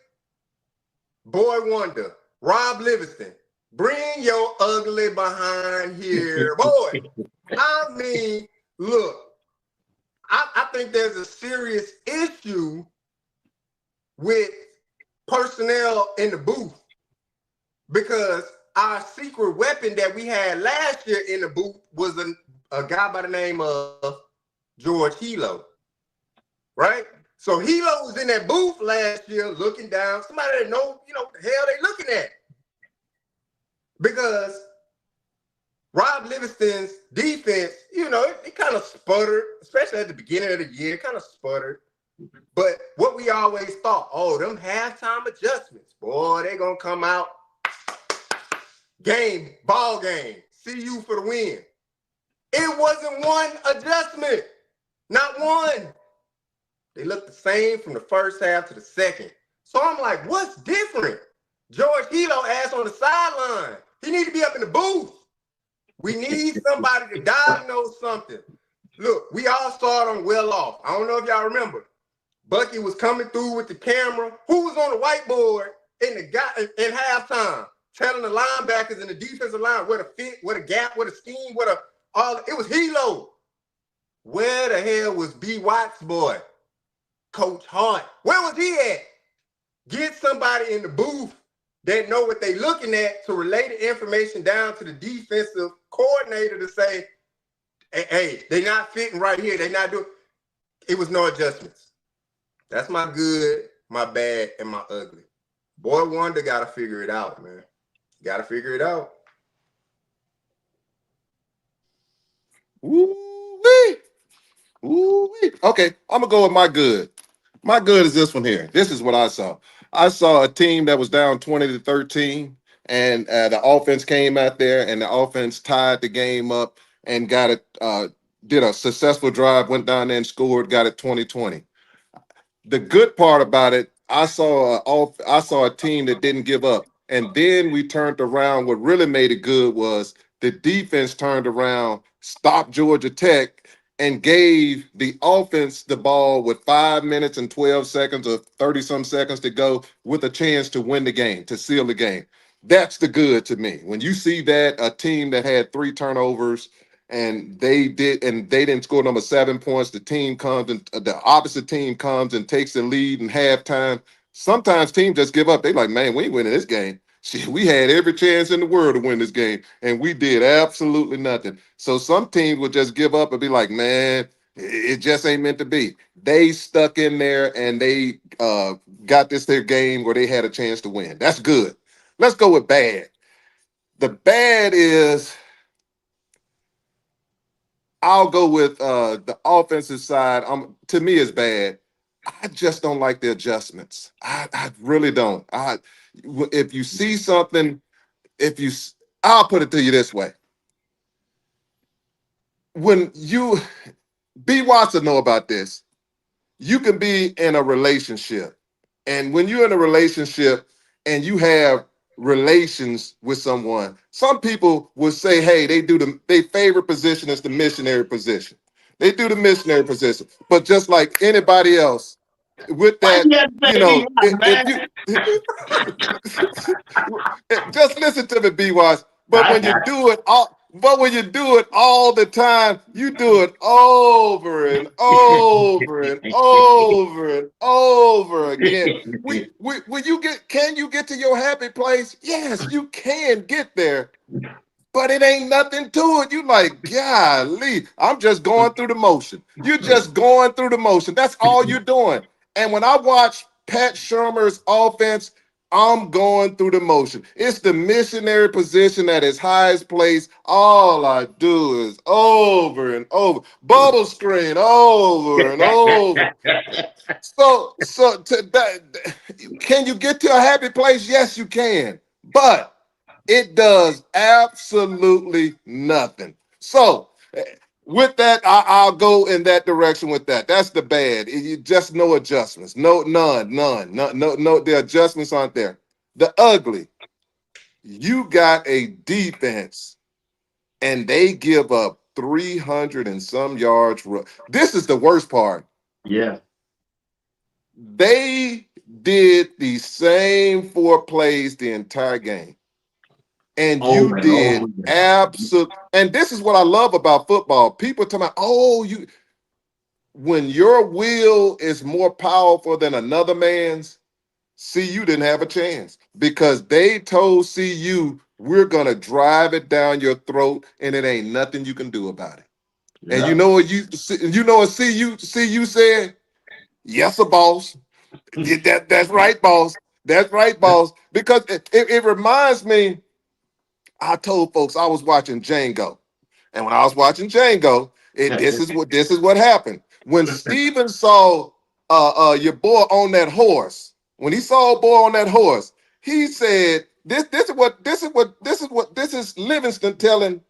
boy wonder, Rob Livingston, bring your ugly behind here, boy. I mean, look, I think there's a serious issue with personnel in the booth because our secret weapon that we had last year in the booth was a guy by the name of George Hilo, right? So Hilo was in that booth last year looking down. Somebody that know, what the hell they looking at. Because Rob Livingston's defense, it kind of sputtered, especially at the beginning of the year, it kind of sputtered. But what we always thought, them halftime adjustments, boy, they going to come out. Ball game, see you for the win. It wasn't one adjustment, not one. They looked the same from the first half to the second. So I'm like, what's different? George Hilo ass on the sideline. He need to be up in the booth. We need somebody to diagnose something. Look, we all saw it on Well Off. I don't know if y'all remember. Bucky was coming through with the camera. Who was on the whiteboard in halftime, telling the linebackers and the defensive line where to fit, where to gap, where to scheme, it was Hilo. Where the hell was B. Watts' boy? Coach Hart. Where was he at? Get somebody in the booth that know what they looking at to relay the information down to the defensive coordinator to say, hey, they not fitting right here. They not doing. It was no adjustments. That's my good, my bad, and my ugly. Boy Wonder got to figure it out, man. Got to figure it out. Ooh-wee. Ooh-wee. Okay, I'm going to go with my good. My good is this one here. This is what I saw. I saw a team that was down 20-13, and the offense came out there, and the offense tied the game up and got it, did a successful drive, went down there and scored, got it 20-20. The good part about it, I saw a team that didn't give up. And then we turned around. What really made it good was the defense turned around, stopped Georgia Tech, and gave the offense the ball with 5 minutes and 12 seconds or 30-some seconds to go with a chance to win the game, to seal the game. That's the good to me. When you see that, a team that had 3 turnovers and they didn't score number 7 points, the team comes and the opposite team comes and takes the lead in halftime. Sometimes teams just give up. They like, man, we ain't winning this game. Shit, we had every chance in the world to win this game, and we did absolutely nothing. So some teams would just give up and be like, man, it just ain't meant to be. They stuck in there and they got this their game where they had a chance to win. That's good. Let's go with bad. The bad is I'll go with the offensive side. To me, is bad. I just don't like the adjustments. I really don't. If you see something, if you, I'll put it to you this way: when you, B. Watson know about this. You can be in a relationship, and when you're in a relationship and you have relations with someone, some people will say, hey, their favorite position is the missionary position. They do the missionary position, but just like anybody else, with Why that, you have to you say me, know, if man? you just listen to me, B. Watts. But I when you got do it all, but when you do it all the time, you do it over and over and over and over again. When you can you get to your happy place? Yes, you can get there, but it ain't nothing to it. You like, golly, I'm just going through the motion. You're just going through the motion. That's all you're doing. And when I watch Pat Shermer's offense, I'm going through the motion. It's the missionary position at its highest place. All I do is over and over, bubble screen over and over. So to that, can you get to a happy place? Yes, you can. But it does absolutely nothing. So, with that, I'll go in that direction with that. That's the bad. Just no adjustments. No. The adjustments aren't there. The ugly, you got a defense and they give up 300 and some yards. This is the worst part. yeah, They did the same 4 plays the entire game. And you over and over did again. absolute. And this is what I love about football. People tell me, "Oh, when your will is more powerful than another man's, CU didn't have a chance because they told CU we're gonna drive it down your throat, and it ain't nothing you can do about it." And you Yeah. know what CU said? Yes, a boss. That's right, boss. That's right, boss. Because it reminds me. I told folks I was watching Django. And when I was watching Django, this is what happened. When Steven saw your boy on that horse, when he saw a boy on that horse, he said, this is Livingston telling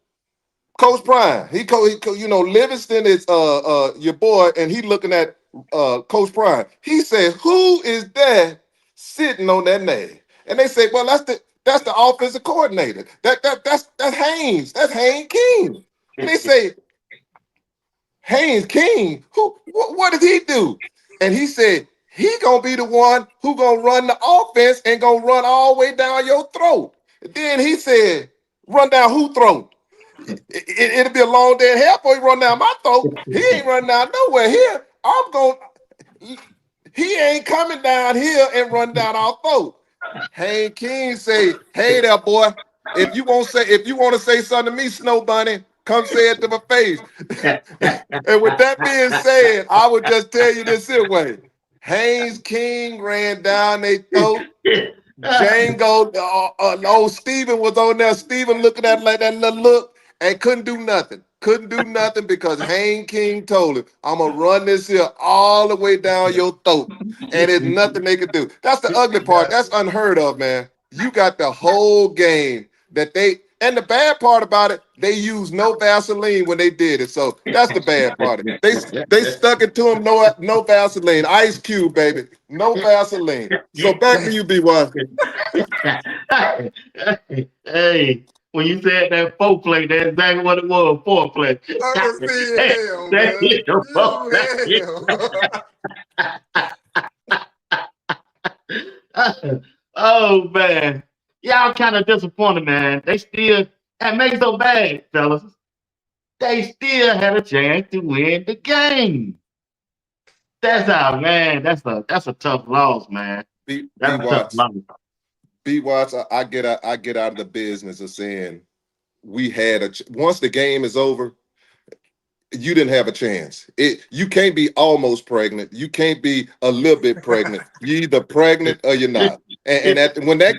Coach Prime. Livingston is your boy, and he looking at Coach Prime. He said, who is that sitting on that name? And they say, well, that's the offensive coordinator. That's Haynes. That's Haynes King. And they say, Haynes King, what did he do? And he said, he gonna be the one who gonna run the offense and gonna run all the way down your throat. Then he said, run down who throat? It'll be a long day in hell before he run down my throat. He ain't running down nowhere here. He ain't coming down here and run down our throat. Hank King say, hey there, boy. If you want to say something to me, Snow Bunny, come say it to my face. And with that being said, I would just tell you this way. Haynes King ran down their throat. Django, old Steven was on there. Steven looking at like that little look and couldn't do nothing. Couldn't do nothing because Hayne King told him, I'm going to run this here all the way down your throat. And there's nothing they could do. That's the ugly part. That's unheard of, man. You got the whole game and the bad part about it, they used no Vaseline when they did it. So that's the bad part. They stuck it to him, no Vaseline. Ice Cube, baby. No Vaseline. So back to you, B1. Hey, when you said that foreplay, that's exactly what it was. Foreplay. I can see Hey, hell, that's man. it. You Oh man, y'all kind of disappointed, man. They still and make it so bad, fellas. They still had a chance to win the game. That's how, man. That's a tough loss, man. B That's a tough Watts. loss. B Watts, I get out of the business of saying we had once the game is over, you didn't have a chance. You can't be almost pregnant. You can't be a little bit pregnant. You're either pregnant or you're not. When that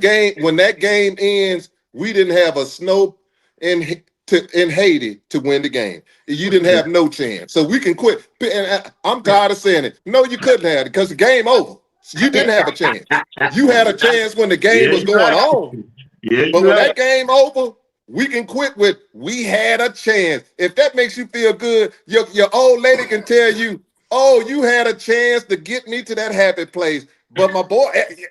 game ends, we didn't have a snow in Haiti to win the game. You didn't have no chance. So we can quit. And I'm tired of saying it. No, you couldn't have it because the game over. You didn't have a chance. You had a chance when the game Yeah, was you're going right. on. Yeah, But you're when right. that game over, we can quit with we had a chance. If that makes you feel good, your old lady can tell you, oh, you had a chance to get me to that happy place. But my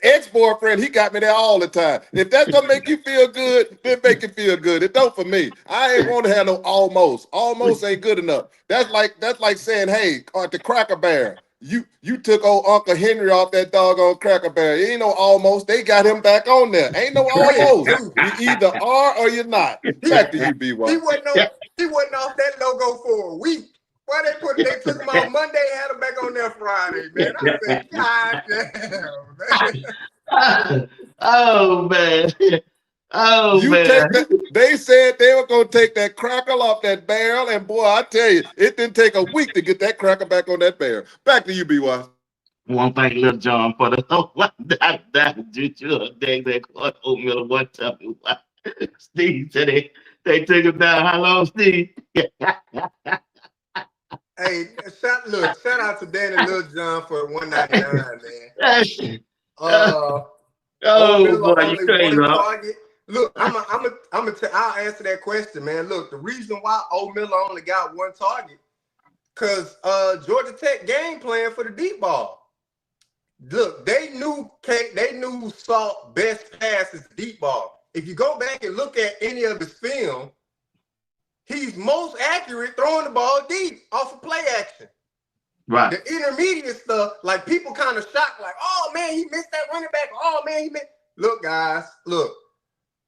ex-boyfriend, he got me there all the time. If that's gonna make you feel good, then make it feel good. It don't for me. I ain't want to have no almost. Almost ain't good enough. That's like saying, hey, the Cracker Barrel. You took old Uncle Henry off that doggone Cracker Barrel. Ain't no almost. They got him back on there. Ain't no Chris, almost. dude, You either are or you're not. he Back to you, he B-Y. wasn't on he wasn't off that logo for a week. Why they took him off Monday, had him back on there Friday, man. I said, God damn, man. Oh man. Oh You man. take that. They said they were gonna take that crackle off that barrel, and boy, I tell you, it didn't take a week to get that cracker back on that barrel. Back to you, B-Y. One thing, Little John, for the that Juju day they caught oatmeal one time. Steve said they took him down. How long, Steve? Hey, shout out to Danny Lil John for 199, man. Uh Old Oh Miller boy, you only crazy, one huh? target. Look, I'll answer that question, man. Look, the reason why Old Miller only got one target, because Georgia Tech game plan for the deep ball. Look, they knew Salt best passes deep ball. If you go back and look at any of his film, he's most accurate throwing the ball deep off of play action. Right. The intermediate stuff, like people kind of shocked, like, oh man, he missed that running back. Oh man, he missed. Look, guys, look,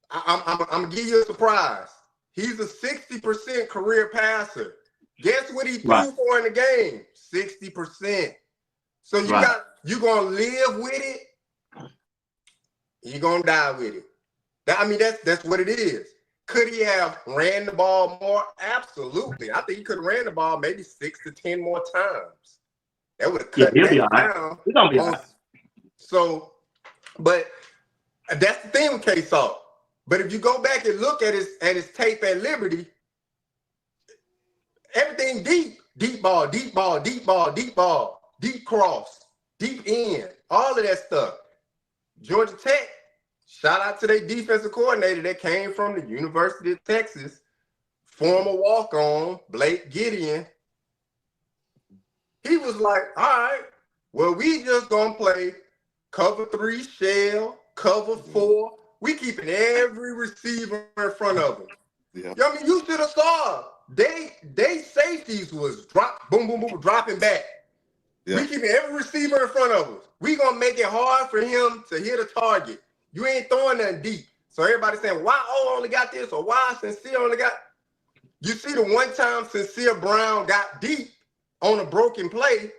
I'm gonna give you a surprise. He's a 60% career passer. Guess what he Right. threw for in the game? 60%. So you're gonna live with it, you're gonna die with it. That's what it is. Could he have ran the ball more? Absolutely. I think he could have ran the ball maybe 6 to 10 more times. That would have Yeah, cut he'll be all that right. down. He's gonna be all right. So, but that's the thing with K-Salt. But if you go back and look at his tape at Liberty, everything deep ball, deep ball, deep ball, deep ball, deep cross, deep end, all of that stuff. Georgia Tech, shout out to their defensive coordinator that came from the University of Texas, former walk-on, Blake Gideon. He was like, all right, well, we just gonna play cover 3 shell, cover 4. We keeping every receiver in front of them. Yeah. I mean, you should have saw they safeties was boom, boom, boom, dropping back. Yeah. We keeping every receiver in front of us. We gonna make it hard for him to hit a target. You ain't throwing nothing deep. So everybody saying, why only got this or why Sincere only got. You see the one time Sincere Brown got deep on a broken play,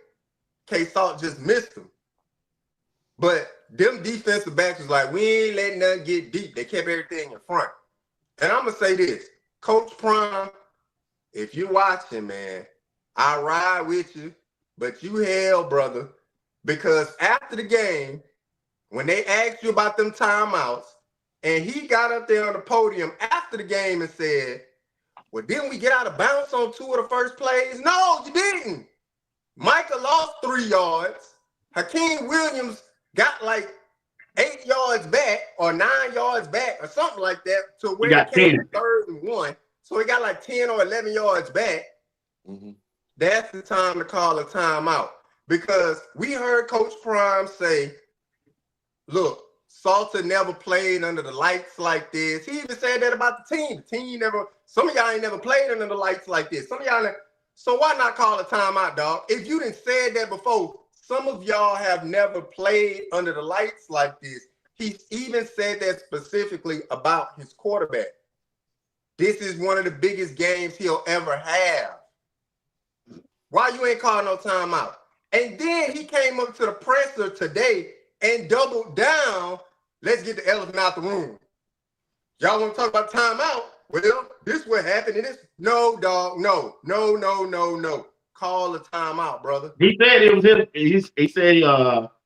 K-Salt just missed him. But them defensive backs was like, we ain't letting nothing get deep. They kept everything in front. And I'm going to say this. Coach Prime, if you're watching, man, I ride with you, but you hell, brother. Because after the game, when they asked you about them timeouts, and he got up there on the podium after the game and said, well, didn't we get out of bounds on 2 of the first plays? No, you didn't. Micah lost 3 yards. Hakeem Williams got like 8 yards back or 9 yards back or something like that to where it came 10. 3rd and 1. So he got like 10 or 11 yards back. Mm-hmm. That's the time to call a timeout. Because we heard Coach Prime say, look, Salter never played under the lights like this. He even said that about the team. The team some of y'all ain't never played under the lights like this. Some of y'all, so why not call a timeout, dog? If you didn't said that before, some of y'all have never played under the lights like this. He even said that specifically about his quarterback. This is one of the biggest games he'll ever have. Why you ain't calling no timeout? And then he came up to the presser today and doubled down let's get the elephant out the room. Y'all want to talk about timeout? Well, this what happened. And this no, dog, no. Call a timeout, brother. He said it was his. He said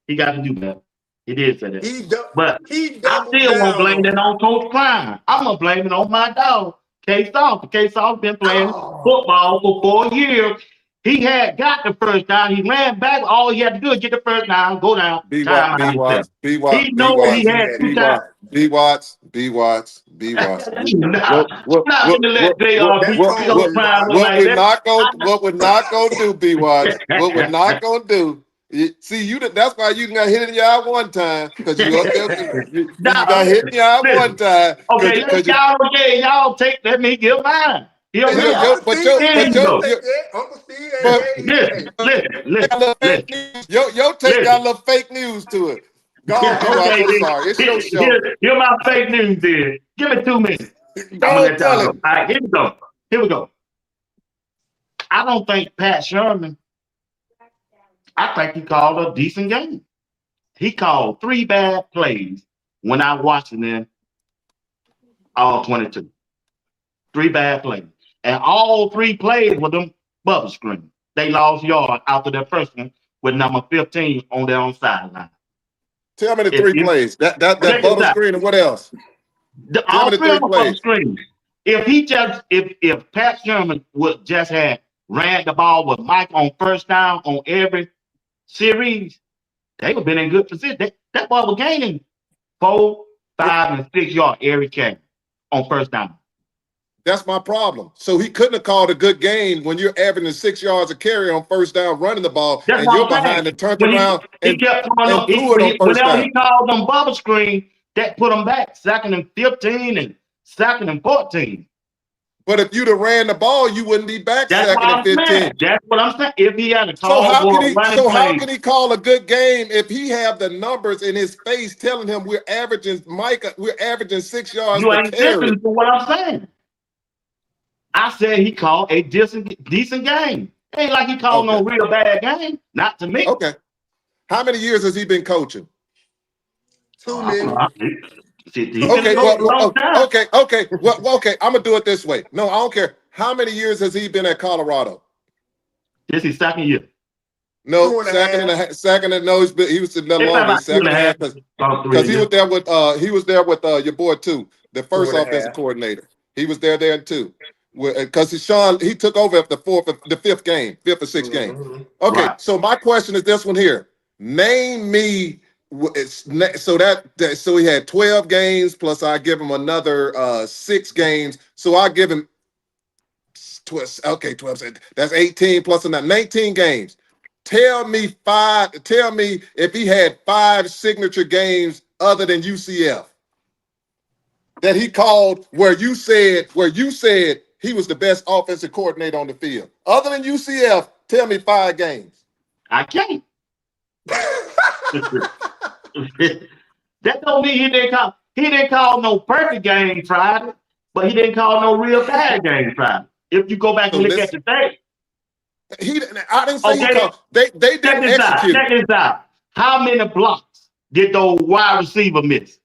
he got to do that. He did say that. But He I doubled still won't down blame on that it. on Coach Klein. I'm gonna blame it on my dog, K-Soft. K-Soft been playing Oh, football for 4 years. He had got the first down. He ran back. All he had to do is get the first down, go down, B time Watts, out B himself. Watts, B He Watts, B know can't he Watts, do had that, 2 B times. B-Boy. Watts, B Watts, B Watts, B Watts. Nah, What what I'm not what gonna let what JR what That's beat what cold, Coach what Klein B-Boy. one what like we're that. not gonna do, B Watts. What we're not gonna do. See you. That's why you got hit in your eye one time because you up there. You Nah, got hit in your eye one listen. time Okay, because you. y'all take. Let me give mine. Hear me out. Uncle Steve ain't Here got you no go. take that. Uncle Steve But ain't, Listen, listen, got a listen, little fake listen, news. Your take got a listen. little fake news to it. Go on, B Watts. Okay, I'm then. sorry. It's your show. Here my fake news is. Give me 2 minutes. I'm gonna Go let tell y'all go. it. All right, here we go. Here we go. I don't think Pat Sherman. I think he called a decent game. He called 3 bad plays when I watched them all 22. 3 bad plays, and all 3 plays were them bubble screen. They lost yard after their first one with number 15 on their own sideline. Tell me the If 3 you plays. That check this bubble out. screen and what else? Tell me All the 3 of three them are bubble plays. screens. If Pat Sherman would just have ran the ball with Mike on first down on every series, they would have been in good position. That ball was gaining 4, 5, and 6 yards every carry on first down. That's my problem. So he couldn't have called a good game when you're averaging 6 yards a carry on first down running the ball That's and what you're I'm saying. behind and turned When around he kept throwing and up, threw it on first whenever down. he called them bubble screen, that put them back second and 15 and second and 14. But if you'd have ran the ball, you wouldn't be back That's what second and I'm 15. saying. That's what I'm saying. If he had a So call how for can a he running so how can play, he call a good game if he have the numbers in his face telling him we're averaging 6 yards you per ain't carry? listening to what I'm saying. I said he called a decent game. It ain't like he called Okay. no real bad game. Not to me. Okay. How many years has he been coaching? too many. He's been Okay, coaching a long time. okay. I'm gonna do it this way. No, I don't care. How many years has he been at Colorado? This is second year. No, 2.5. second and no, he was there It's longer. about He's two and second a and a half, half about because 3 years. he was there with your boy too, the Two first and a offensive half. coordinator. He was there too. Because Sean, he took over at the fifth or sixth game. Mm-hmm. Okay, Right. so my question is this one here. Name me so he had 12 games plus I give him another 6 games. So I give him 12, okay, 12. That's 18 plus another 19 games. Tell me if he had 5 signature games other than UCF that he called where you said he was the best offensive coordinator on the field. Other than UCF, tell me 5 games. I can't. That don't mean he didn't call no perfect game Friday, but he didn't call no real bad game Friday. If you go back So and look at listen, the tape, I didn't say he okay, called. They check didn't this out. execute. Check this out. How many blocks did those wide receiver miss?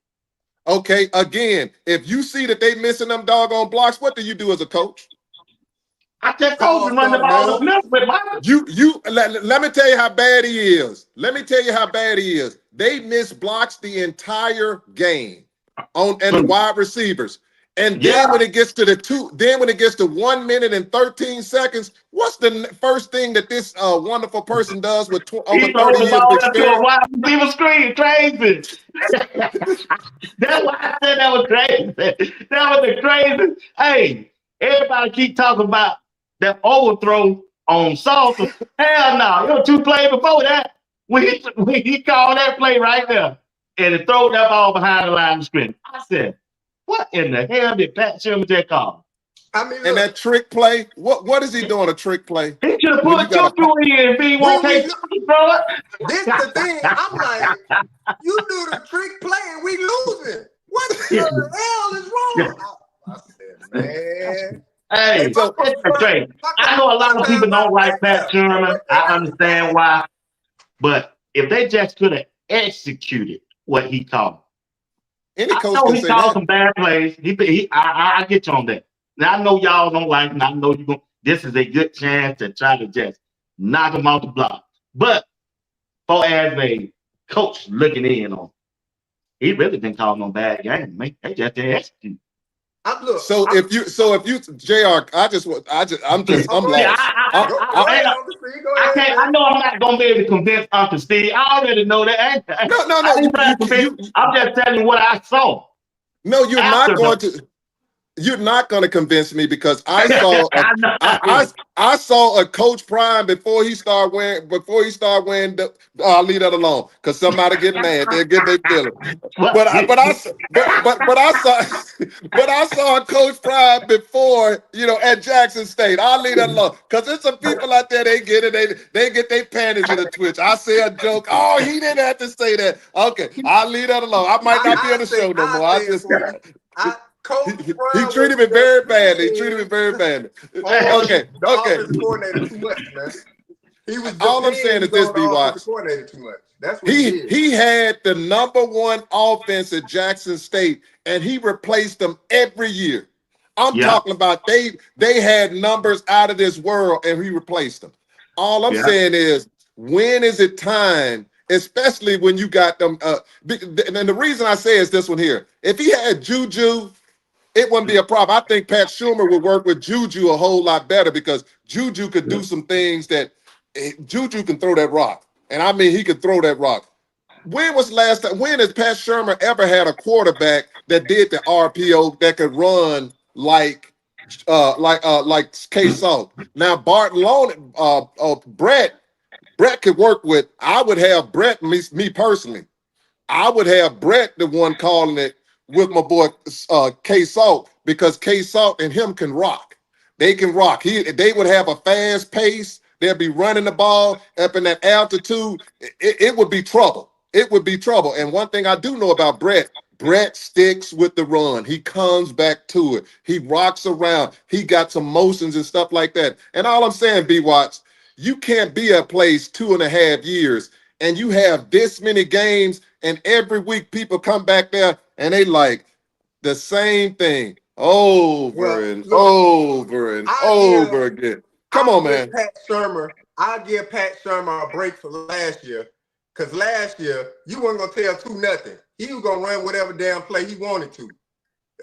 Okay, again, if you see that they missing them doggone blocks, what do you do as a coach? I just told you Call to run the something ball else. to miss with Michael. Let me tell you how bad he is. Let me tell you how bad he is. They missed blocks the entire game and the wide receivers. And Yeah, then when it gets to 1 minute and 13 seconds, what's the first thing that this wonderful person does with over he throw 30 the years of ball into a experience? wide receiver screen. Crazy. That's why I said that was crazy. That was the crazy. Hey, everybody keep talking about that overthrow on Salter. Hell no. It was 2 plays before that. When he called that play right there and he throw that ball behind the line of scrimmage. I said, what in the hell did Pat Sherman just call? I mean, And look, that trick play, what is he doing a trick play? He should have When put you a got a choo-choo in if he won't when we take something, bro. this the thing. I'm like, you do the trick play and we losing. What the hell is wrong? I said, man. Hey, Hey, my so coach it's the run, thing. my I coach know a run lot of people times out don't like right Pat there. Hey, Sherman. what the I hell is understand that? why. But if they just could have executed what he called, Any I coach know can he say called that. some bad plays. I get you on that. Now I know y'all don't like him. I know you going. This is a good chance to try to just knock him off the block. But for as a coach looking in on, he really been calling on bad games, man. They just didn't execute. Look, So if you Jr. I'm See, lost. go I, ahead, ain't- Uncle Steve. Go I ahead, can't. I man. know I'm not gonna be able to convince Uncle Steve. I already know that. No. I ain't trying to convince. I'm just telling you what I saw You're not after going the. to. You're not going to convince me because I saw a I know. I saw a Coach Prime before he started wearing the. I'll leave that alone because somebody get mad. They'll get their feelings. What? But I saw but I saw a Coach Prime before at Jackson State. I'll leave that alone because there's some people out there they get it. They get their panties in a twitch. I say a joke. Oh, he didn't have to say that. Okay, I'll leave that alone. I might not be on the show no more. I I say it just. for you. Coach He Brown was treated me very badly. He treated me defending very badly. on Okay, the okay. offensive coordinator too much, man. He was All I'm saying is depending this, on the B. offensive Watts. coordinator too much. That's what he He did. he had the number one offense at Jackson State, and he replaced them every year. I'm Yeah. talking about they had numbers out of this world, and he replaced them. All I'm Yeah. saying is, when is it time? Especially when you got them. And the reason I say is this one here. If he had Juju, it wouldn't be a problem. I think Pat Schumer would work with Juju a whole lot better because Juju could do some things that Juju can throw that rock. And I mean, he could throw that rock. When was the last time? When has Pat Shermer ever had a quarterback that did the RPO that could run like K Salt? Now Barcelona, Brett could work with. I would have Brett, me personally. I would have Brett the one calling it with my boy K Salt because K Salt and him can rock. They can rock. They would have a fast pace. They'll be running the ball up in that altitude. It would be trouble. It would be trouble. And one thing I do know about Brett, Brett sticks with the run. He comes back to it. He rocks around. He got some motions and stuff like that. And all I'm saying, B Watts, you can't be at place 2.5 years and you have this many games, and every week people come back there and they like the same thing over Well, and look, over and I over give again. Come I on, give man. Pat Shermer, I give Pat Shermer a break for last year. Because last year, you weren't gonna tell two nothing. He was gonna run whatever damn play he wanted to.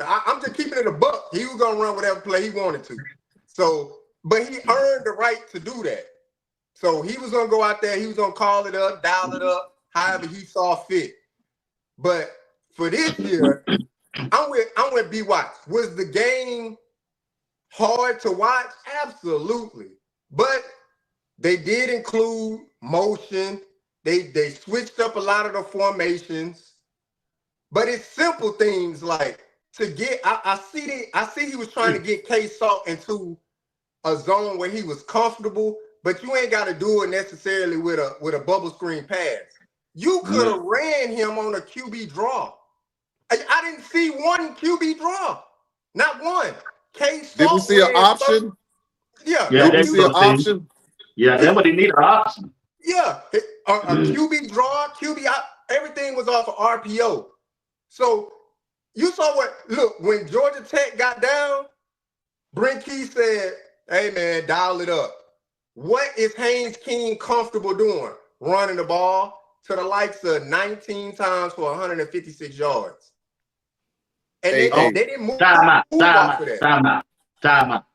I'm just keeping it a buck. He was gonna run whatever play he wanted to. So, but he earned the right to do that. So he was gonna go out there, he was gonna call it up, dial it up, however he saw fit. But for this year, I'm with B Watts. Was the game hard to watch? Absolutely. But they did include motion. They switched up a lot of the formations. But it's simple things like to get. I see he was trying to get K Salt into a zone where he was comfortable, but you ain't got to do it necessarily with a bubble screen pass. You could have ran him on a QB draw. I didn't see one QB draw, not one. K Did we Salt see an ran option? yeah, Yeah. no Did we That's see QB. an something. option? Yeah. That's what they need an option. Yeah, a QB draw, QB out, everything was off of RPO. So you saw what? Look, when Georgia Tech got down, Brent Key said, "Hey man, dial it up." What is Haynes King comfortable doing? Running the ball to the likes of 19 times for 156 yards, and Hey, Oh, they didn't time out. move Time off of out. that. Time out. Time out.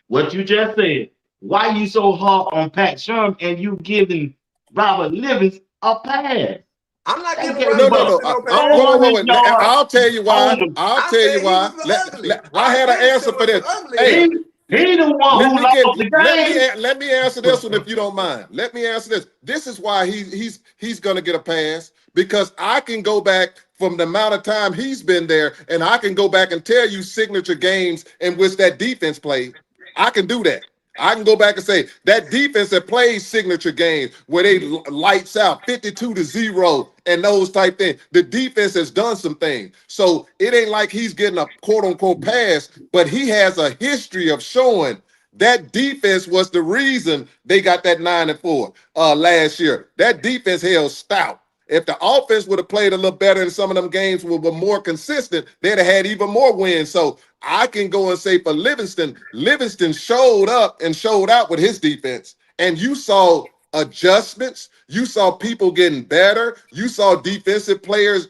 What you just said. Why you so hard on Pat Sherm and you giving Robert Livings a pass? I'm not They giving gave him No, Robert no, up no. Living no Whoa, pass. whoa, whoa, 400 wait. yards I'll tell you on why. the. I'll I tell you said he why. was ugly. I I had an said answer for Simmons this. was ugly Hey, there. He the one let who me lost get the game. let me answer this one if you don't mind. Let me answer this. This is why he's gonna get a pass because I can go back from the amount of time he's been there, and I can go back and tell you signature games in which that defense played. I can do that. I can go back and say that defense that plays signature games where they lights out 52-0 and those type things. The defense has done some things. So it ain't like he's getting a quote unquote pass, but he has a history of showing that defense was the reason they got that 9-4 last year. That defense held stout. If the offense would have played a little better in some of them games were more consistent, they'd have had even more wins. So I can go and say for Livingston showed up and showed out with his defense. And you saw adjustments. You saw people getting better. You saw defensive players.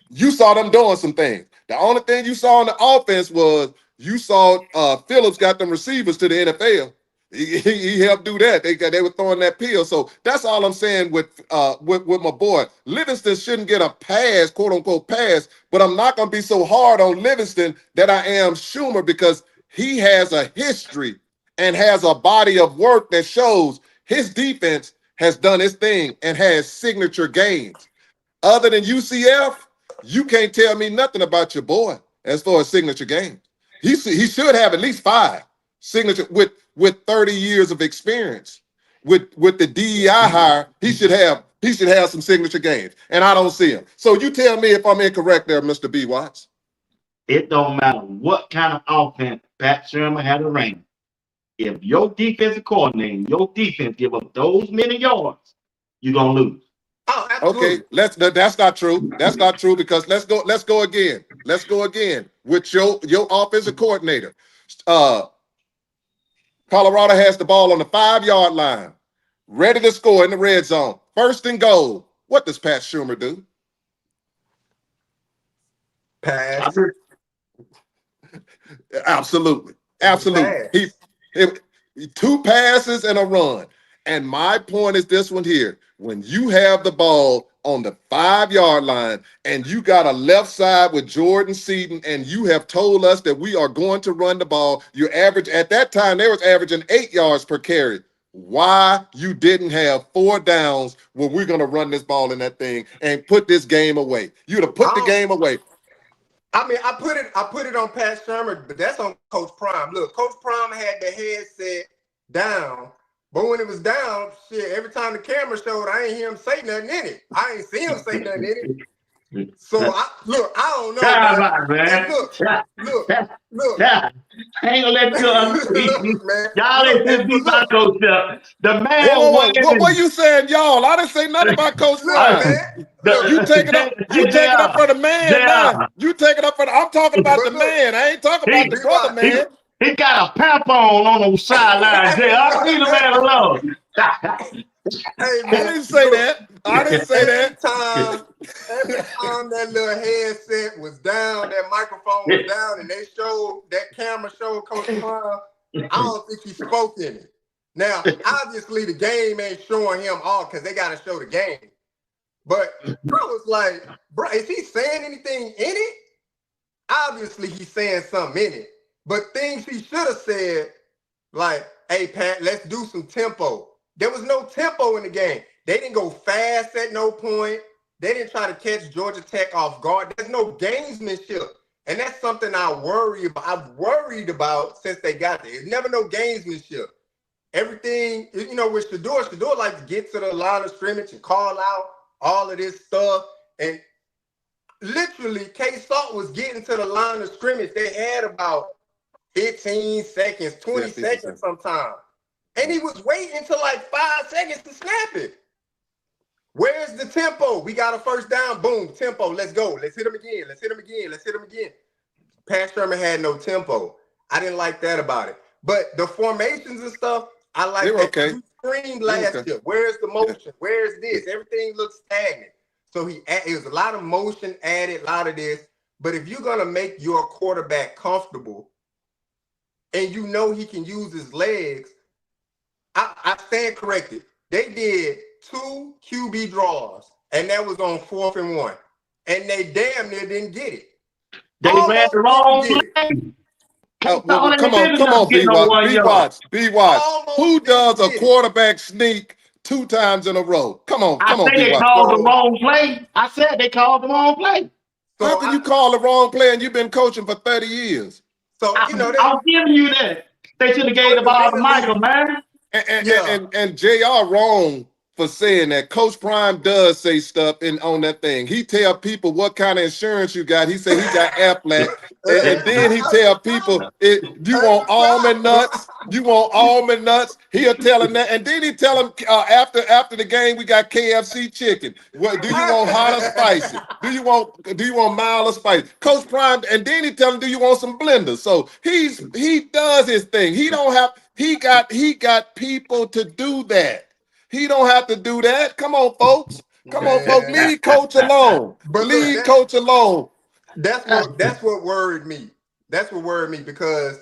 You saw them doing some things. The only thing you saw on the offense was you saw Phillips got them receivers to the NFL. He helped do that. They were throwing that pill. So that's all I'm saying with my boy. Livingston shouldn't get a pass, quote unquote pass, but I'm not gonna be so hard on Livingston that I am Schumer because he has a history and has a body of work that shows his defense has done its thing and has signature games. Other than UCF, you can't tell me nothing about your boy as far as signature games. He should have at least 5 signature with 30 years of experience. With the DEI hire, he should have some signature games, and I don't see him. So you tell me if I'm incorrect there, Mr. B. Watts. It don't matter what kind of offense Pat Shermer had to run. If your defensive coordinator, your defense give up those many yards, you're gonna lose. Oh, absolutely. Okay, that's not true. That's not true because let's go again. Let's go again with your offensive coordinator. Colorado has the ball on the 5-yard line, ready to score in the red zone. 1st and goal. What does Pat Shermer do? Pass. Absolutely. Pass. He 2 passes and a run. And my point is this one here. When you have the ball on the 5-yard line and you got a left side with Jordan Seaton and you have told us that we are going to run the ball, you average at that time, they was averaging 8 yards per carry. Why you didn't have 4 downs when we're going to run this ball in that thing and put this game away? You'd have put the game away. I mean, I put it on Pat Shermer, but that's on Coach Prime. Look, Coach Prime had the headset down, but when it was down, shit, every time the camera showed, I ain't hear him say nothing in it. I ain't see him say nothing in it. So I don't know. Man. Look. I ain't gonna let you Look, man. Y'all ain't beat my coach up. The man what you saying, y'all? I didn't say nothing about Coach Prime. You take it up for the man, man. You take it up for I'm talking about the man. I ain't talking about the brother, man. He got a pamp on the sideline. I leave the man alone. Hey, man, I didn't say that. Every time that little headset was down, that microphone was down, and they showed that camera showed Coach Prime, I don't think he spoke in it. Now, obviously, the game ain't showing him all because they got to show the game. But I was like, bro, is he saying anything in it? Obviously, he's saying something in it. But things he should have said, like, hey, Pat, let's do some tempo. There was no tempo in the game. They didn't go fast at no point. They didn't try to catch Georgia Tech off guard. There's no gamesmanship. And that's something I worry about. I've worried about since they got there. There's never no gamesmanship. Everything, with Shedeur likes to get to the line of scrimmage and call out all of this stuff. And literally, K-Salt was getting to the line of scrimmage. They had about 15 seconds, 20 seconds sometimes. And he was waiting until like 5 seconds to snap it. Where's the tempo? We got a 1st down. Boom, tempo. Let's go. Let's hit him again. Pat Shermer had no tempo. I didn't like that about it. But the formations and stuff, I like that. Okay. You screamed last year. Where's the motion? Where's this? Everything looks stagnant. So it was a lot of motion added, a lot of this. But if you're going to make your quarterback comfortable and you know he can use his legs, I stand corrected. They did 2 QB draws, and that was on 4th and 1. And they damn near didn't get it. They ran the wrong play. Come on, B. Watts. Who does a quarterback sneak 2 times in a row? Come on, I B. they Watts. called the wrong play. I said they called the wrong play. So How can you call the wrong play and you've been coaching for 30 years? So, I'm giving you that. They should have gave the ball to Michael, man. And JR wrong for saying that. Coach Prime does say stuff on that thing. He tell people what kind of insurance you got. He said he got Aflac. and then he tell people you want almond nuts. You want almond nuts? He'll tell him that, and then he tell him after the game we got KFC chicken. What do you want, hot or spicy? Do you want mild or spicy? Coach Prime, and then he tell him, do you want some blenders? So he does his thing. He got people to do that. He don't have to do that. Come on, folks. Come on, folks. Man. Leave coach alone. But look, Leave coach alone. that's what worried me. That's what worried me because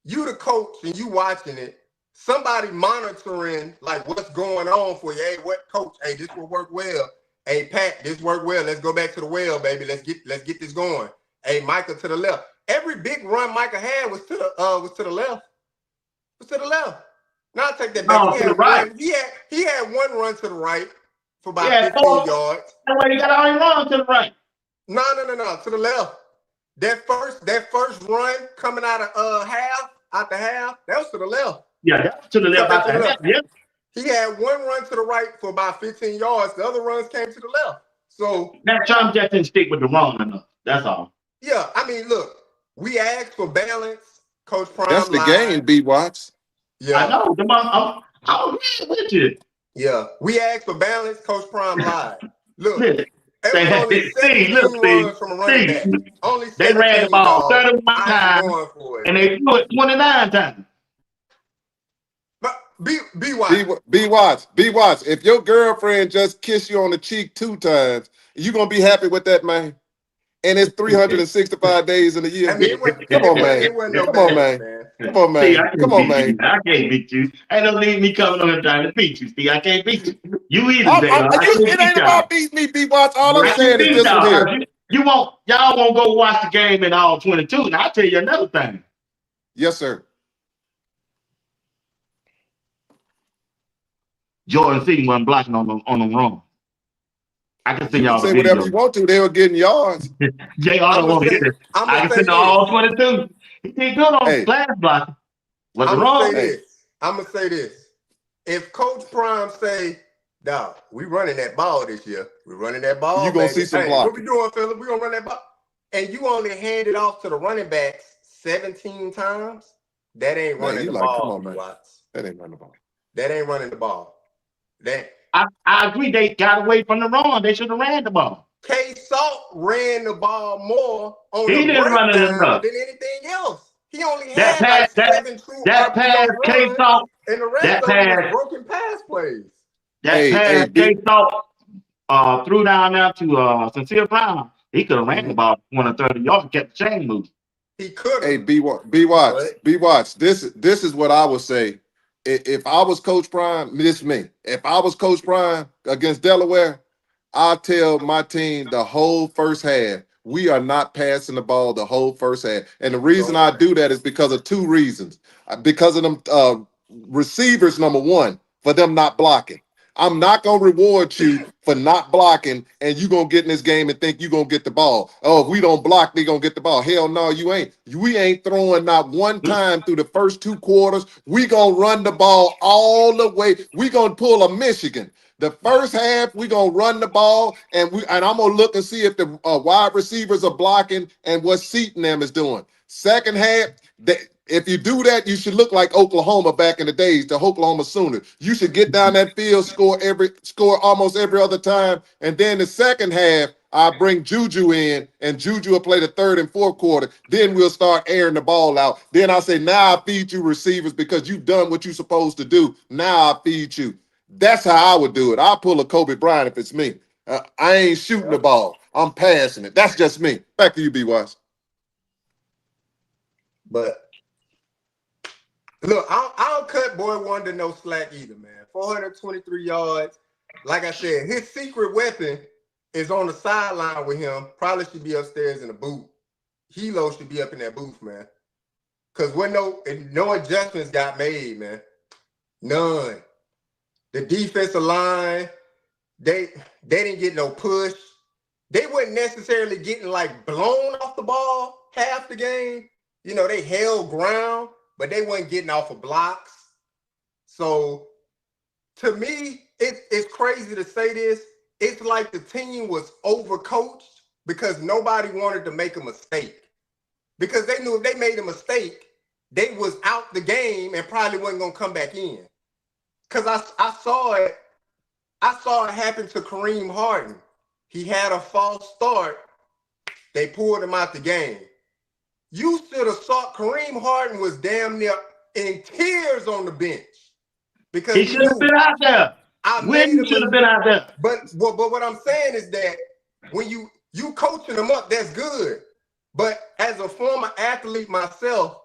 you the coach and you watching it. Somebody monitoring like what's going on for you. Hey, what coach? Hey, this will work well. Hey, Pat, this worked well. Let's go back to the well, baby. Let's get this going. Hey, Micah to the left. Every big run Micah had was to the left. Was to the left. Now I take that back. No, to the right. He had one run to the right for about 15 yards. That way you got all your run to the right. No, to the left. That first run coming out of the half, that was to the left. Yeah, that was to the left. Out the left. Yeah. He had one run to the right for about 15 yards. The other runs came to the left. So that Tom just didn't stick with the run enough. That's all. Yeah, I mean, look, we asked for balance. Coach Prime. That's the game, B. Watts. Yeah, I know. I'm with you. Yeah, we asked for balance. Coach Prime lied. Look, only 17 runs from a running back. Only they ran the ball 31 times and they threw it 29 times. But B Watts. If your girlfriend just kissed you on the cheek 2 times, you gonna be happy with that, man? And it's 365 days in a year. I mean, Come on, man. Come on, man. Come on, man. I can't beat you. Ain't no need me coming on here trying to beat you. See, I can't beat you. You either. It ain't about beating me, B. Watts. All I'm saying is this one here. Y'all won't go watch the game in all 22. Now I'll tell you another thing. Yes, sir. Jordan Seaton wasn't blocking on the run. I can send y'all say whatever you want to. They were getting yards. Jay Otto won't get it. I can send all 22. He did good on glass blocking. What's wrong? I'm gonna say this. If Coach Prime say, "Dog, we running that ball this year. We're running that ball." You gonna see some blocking. What we doing, Philip? We gonna run that ball, and you only hand it off to the running backs 17 times. That ain't running the ball. Come on, man. That ain't running the ball. That ain't running the ball. I agree. They got away from the run. They should have ran the ball. K Salt ran the ball more on he the didn't run it enough than anything else. He only that had pass, like 7 true that pass. K Salt and the rest of them was broken pass plays. That pass K Salt threw down there to Sincere Brown. He could have ran the ball 20 or 30 yards and kept the chain moving. He could. Hey, B. Watts. This is what I would say. If I was Coach Prime, if I was Coach Prime against Delaware, I'll tell my team the whole first half, we are not passing the ball the whole first half. And the reason I do that is because of 2 reasons. Because of them receivers, number 1, for them not blocking. I'm not going to reward you for not blocking, and you're going to get in this game and think you're going to get the ball. Oh, if we don't block, they're going to get the ball. Hell no, you ain't. We ain't throwing not one time through the first 2 quarters. We going to run the ball all the way. We going to pull a Michigan. The first half, we going to run the ball, and I'm going to look and see if the wide receivers are blocking and what Seaton them is doing. Second half, if you do that, you should look like Oklahoma back in the days, the Oklahoma Sooners. You should get down that field, score almost every other time. And then the second half, I bring Juju in, and Juju will play the 3rd and 4th quarter. Then we'll start airing the ball out. Then I say, now I feed you receivers because you've done what you're supposed to do. Now I feed you. That's how I would do it. I'll pull a Kobe Bryant if it's me. I ain't shooting the ball. I'm passing it. That's just me. Back to you, B. Wise. But look, I don't cut Boy Wonder no slack either, man. 423 yards. Like I said, his secret weapon is on the sideline with him. Probably should be upstairs in the booth. Hilo should be up in that booth, man. Because no adjustments got made, man. None. The defensive line, they didn't get no push. They weren't necessarily getting like blown off the ball half the game. You know, they held ground, but they weren't getting off of blocks. So to me, it's crazy to say this. It's like the team was overcoached because nobody wanted to make a mistake. Because they knew if they made a mistake, they was out the game and probably wasn't gonna come back in. Cause I saw it happen to Kareem Harden. He had a false start. They pulled him out the game. You should have saw Kareem Harden was damn near in tears on the bench because He should have been out there. When should have been out there. But what I'm saying is that when you coaching them up, that's good. But as a former athlete myself,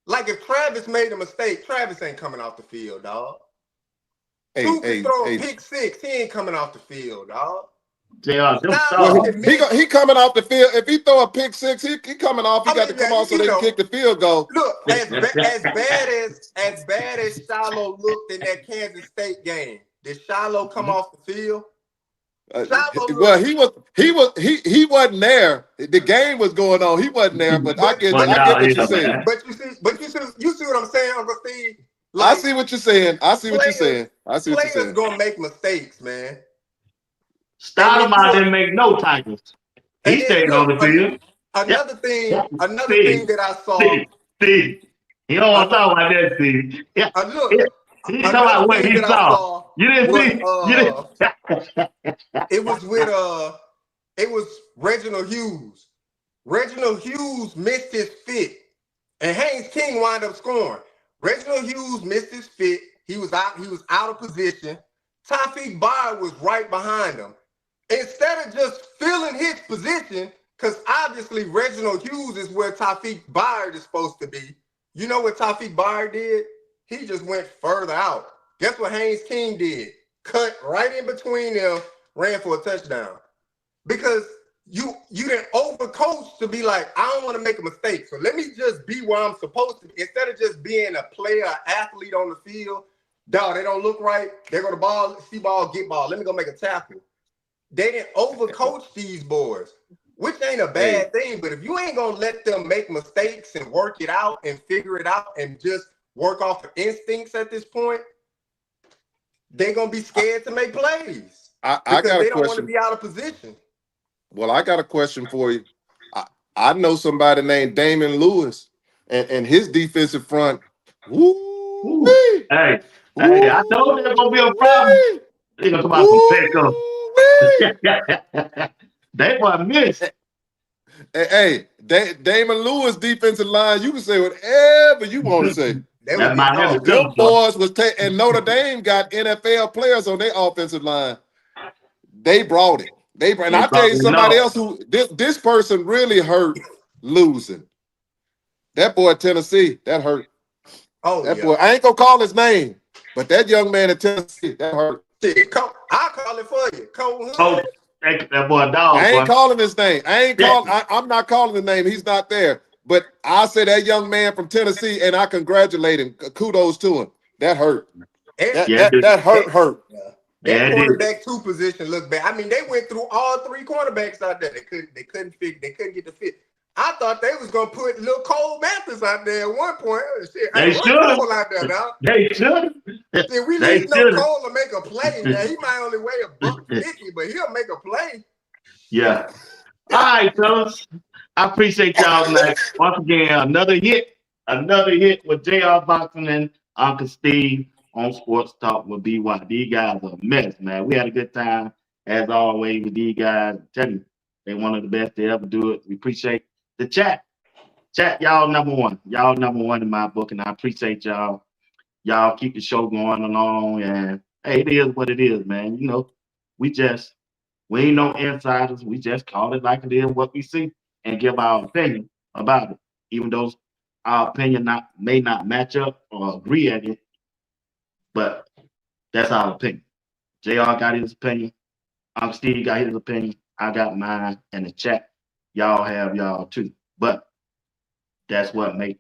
like if Travis made a mistake, Travis ain't coming off the field, dog. Two can throw a pick six, he ain't coming off the field, dog. He coming off the field. If he throw a pick six, he coming off. He got to come off so they can kick the field goal. Look, as bad as Shiloh looked in that Kansas State game, did Shiloh come off the field? He wasn't there. The game was going on. He wasn't there, but I get what you're saying. But you see what I'm saying, Uncle Steve? Like, I see what you're saying. Players gonna make mistakes, man. Stoudemire didn't make no tackles. He stayed on the field. Another thing that I saw. Steve. He don't want to talk about that, Steve. Yeah. He talking about what he saw. You didn't see. It was Reginald Hughes. Reginald Hughes missed his fit, and Haynes King wound up scoring. Reginald Hughes missed his fit. He was out of position. Taufik Byer was right behind him. Instead of just filling his position, because obviously Reginald Hughes is where Taufik Byer is supposed to be. You know what Taufik Byer did? He just went further out. Guess what Haynes King did? Cut right in between them, ran for a touchdown. Because you didn't overcoach to be like, I don't want to make a mistake. So let me just be where I'm supposed to be. Instead of just being a player, athlete on the field, dog, they don't look right. They go to ball, see ball, get ball. Let me go make a tackle. They didn't overcoach these boys, which ain't a bad thing. But if you ain't going to let them make mistakes and work it out and figure it out and just work off of instincts at this point, they're going to be scared to make plays. I got a question. They don't want to be out of position. Well, I got a question for you. I know somebody named Damon Lewis and his defensive front. Woo! Hey, I know there's going to be a problem. They're going to come out some pickup. They want miss. Hey, Damon Lewis defensive line, you can say whatever you want to say. Them boys was and Notre Dame got NFL players on their offensive line. They brought it. And I tell you somebody else who this person really hurt losing. That boy at Tennessee, that hurt. That boy, I ain't gonna call his name, but that young man at Tennessee, that hurt. I'll call it for you. That boy dog. I ain't calling his name. I'm not calling the name. He's not there. But I say that young man from Tennessee, and I congratulate him. Kudos to him. That hurt. That hurt. That cornerback 2 position looked bad. I mean, they went through all 3 cornerbacks out there. They couldn't get the fit. I thought they was gonna put little Cole Mathis out there at one point. Shit, they should have. They should. We need no Cole to make a play. Now he might only weigh $150, but he'll make a play. Yeah. All right, fellas. I appreciate y'all tonight. Once again, another hit with JR Boxing and Uncle Steve on Sports Talk with BY. These guys are a mess, man. We had a good time as always with these guys. I tell you, they're one of the best to ever do it. We appreciate the chat. Y'all number one. Y'all number one in my book, and I appreciate y'all. Y'all keep the show going along, and hey, it is what it is, man. You know, we ain't no insiders. We just call it like it is, what we see, and give our opinion about it, even though our opinion may not match up or agree at it, but that's our opinion. JR got his opinion. Uncle Steve got his opinion. I got mine, and the chat. Y'all have y'all too. But that's what makes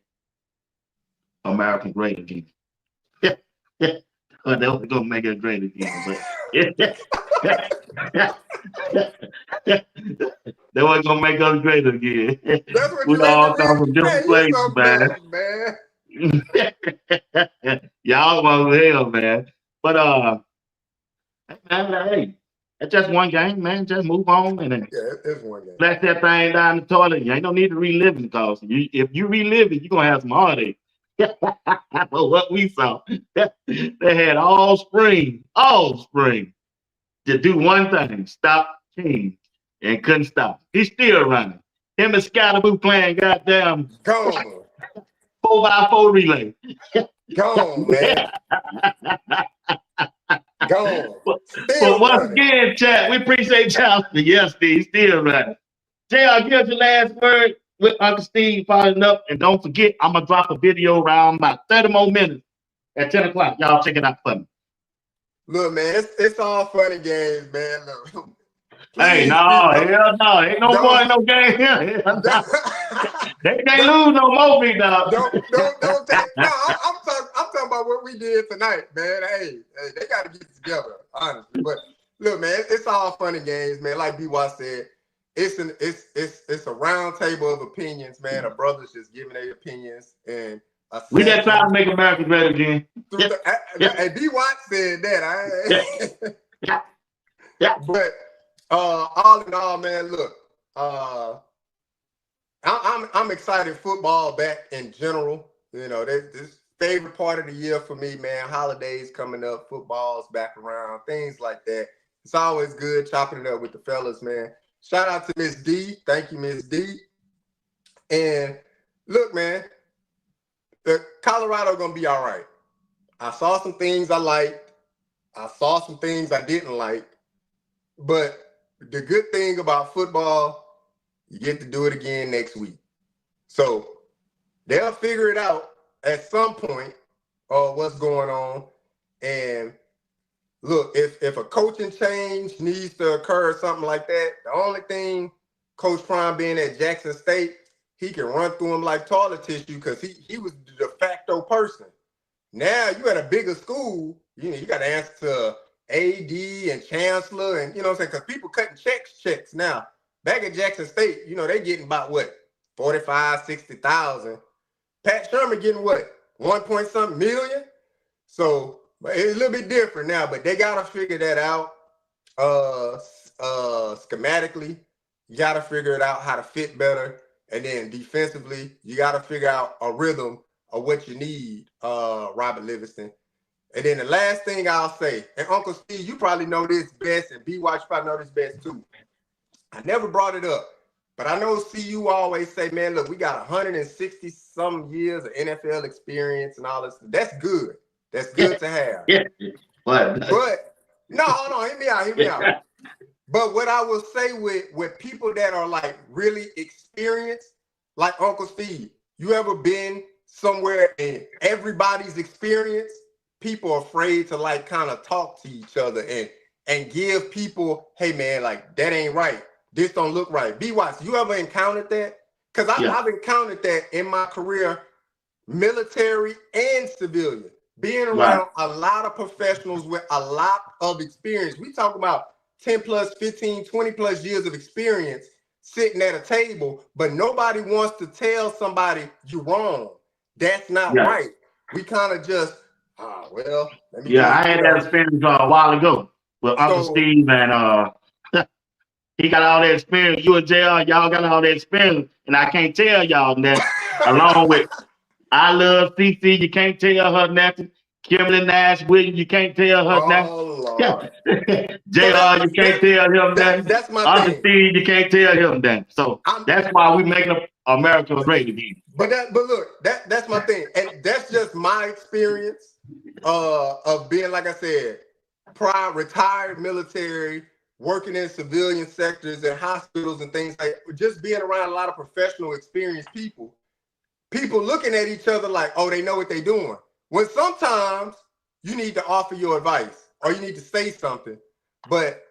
America great again. Well, they're gonna make it great again, but they weren't gonna make us great again. We all come from different places, man. Y'all want hell, man. But hey, it's just one game, man. Just move on and then it's one game. Flash that thing down the toilet. You ain't no need to relive it, because if you relive it, you're gonna have some heartache. But what we saw, they had all spring to do one thing, stop King, and couldn't stop. He's still running. Him and Scottaboo playing goddamn Gone. 4x4 relay. Gone, man. Gone. but, but Still once running. again, chat, we appreciate y'all. Yes, Steve, still running. JR, give your last word with Uncle Steve following up. And don't forget, I'm going to drop a video around about 30 more minutes at 10 o'clock. Y'all check it out for me. Look, man, it's all funny games, man. Look, Hey, please, no, people, hell no. Ain't no more in no game here. don't, They can't don't, lose no more, big dog. don't take. No, I'm talking about what we did tonight, man. Hey, they got to get it together, honestly. But look, man, it's all funny games, man. Like B.Y. said, it's a round table of opinions, man. Of brothers just giving their opinions and We just trying assessing to make America great again. through and B.Y. said that. Yeah. But all in all, man, look, I'm excited football back in general. You know, this favorite part of the year for me, man. Holidays coming up, football's back around, things like that. It's always good chopping it up with the fellas, man. Shout out to Miss D. Thank you, Miss D. And look, man, the Colorado gonna be all right. I saw some things I liked. I saw some things I didn't like. But the good thing about football, you get to do it again next week. So they'll figure it out at some point what's going on. And look, if a coaching change needs to occur or something like that, the only thing Coach Prime being at Jackson State, he can run through him like toilet tissue because he was the de facto person. Now you at a bigger school, you got to answer to AD and Chancellor, and you know what I'm saying? Because people cutting checks now. Back at Jackson State, they getting about what? 45, 60,000. Pat Sherman getting what? 1 point something million? So it's a little bit different now, but they gotta figure that out. Schematically, you gotta figure it out how to fit better. And then defensively, you gotta figure out a rhythm of what you need, Robert Livingston. And then the last thing I'll say, and Uncle Steve, you probably know this best, and B-Watch probably know this best too. I never brought it up, but I know CU always say, man, look, we got 160 some years of NFL experience and all this. That's good. That's good to have. Yeah. But no, hold on, hear me out. But what I will say with people that are like really experienced, like Uncle Steve, you ever been somewhere and everybody's experienced? People are afraid to like kind of talk to each other and give people, hey man, like that ain't right. This don't look right. B-Watts, you ever encountered that? Because I've encountered that in my career, military and civilian, being around a lot of professionals with a lot of experience. We talk about 10 plus, 15, 20 plus years of experience sitting at a table, but nobody wants to tell somebody you're wrong. That's not right. We kind of just, let me I had that experience a while ago with Uncle Steve, and he got all that experience. You and JR, y'all got all that experience, and I can't tell y'all that. Along with I love CC, you can't tell her nothing. Kimberly Nash Williams, you can't tell her nothing. JR, you can't tell him nothing. That's my Uncle thing. Steve, you can't tell him nothing. So that's why we making America great again. But look, that's my thing, and that's just my experience of being, like I said, retired military, working in civilian sectors and hospitals and things like that. Just being around a lot of professional, experienced people. People looking at each other like, oh, they know what they're doing. When sometimes you need to offer your advice or you need to say something, but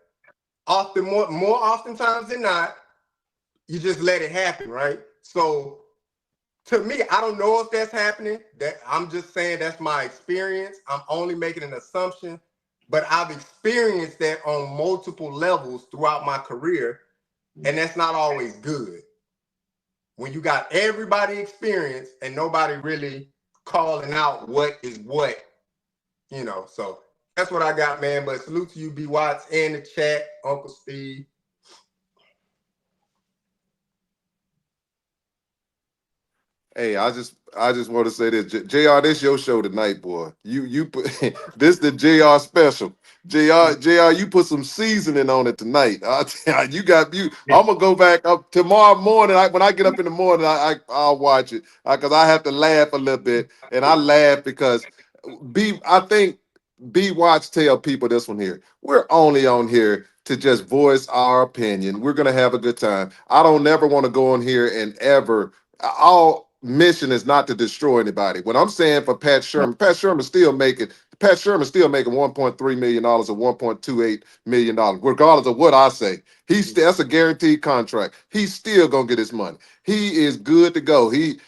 more oftentimes than not, you just let it happen, right? So to me, I don't know if that's happening. That I'm just saying that's my experience. I'm only making an assumption, but I've experienced that on multiple levels throughout my career, and that's not always good. When you got everybody experience and nobody really calling out what is what, so that's what I got, man. But salute to you, B. Watts, and the chat, Uncle Steve. Hey, I just want to say this, Jr. This your show tonight, boy. You put this the Jr. special. Jr. You put some seasoning on it tonight. I tell you, you got you. I'm gonna go back up tomorrow morning. When I get up in the morning, I'll watch it because I have to laugh a little bit, and I laugh because I think B Watch tell people this one here. We're only on here to just voice our opinion. We're gonna have a good time. I don't never want to go on here and ever. Our mission is not to destroy anybody. What I'm saying for Pat Sherman's still making. Pat Sherman's still making $1.3 million or $1.28 million, regardless of what I say. That's a guaranteed contract. He's still gonna get his money. He is good to go. He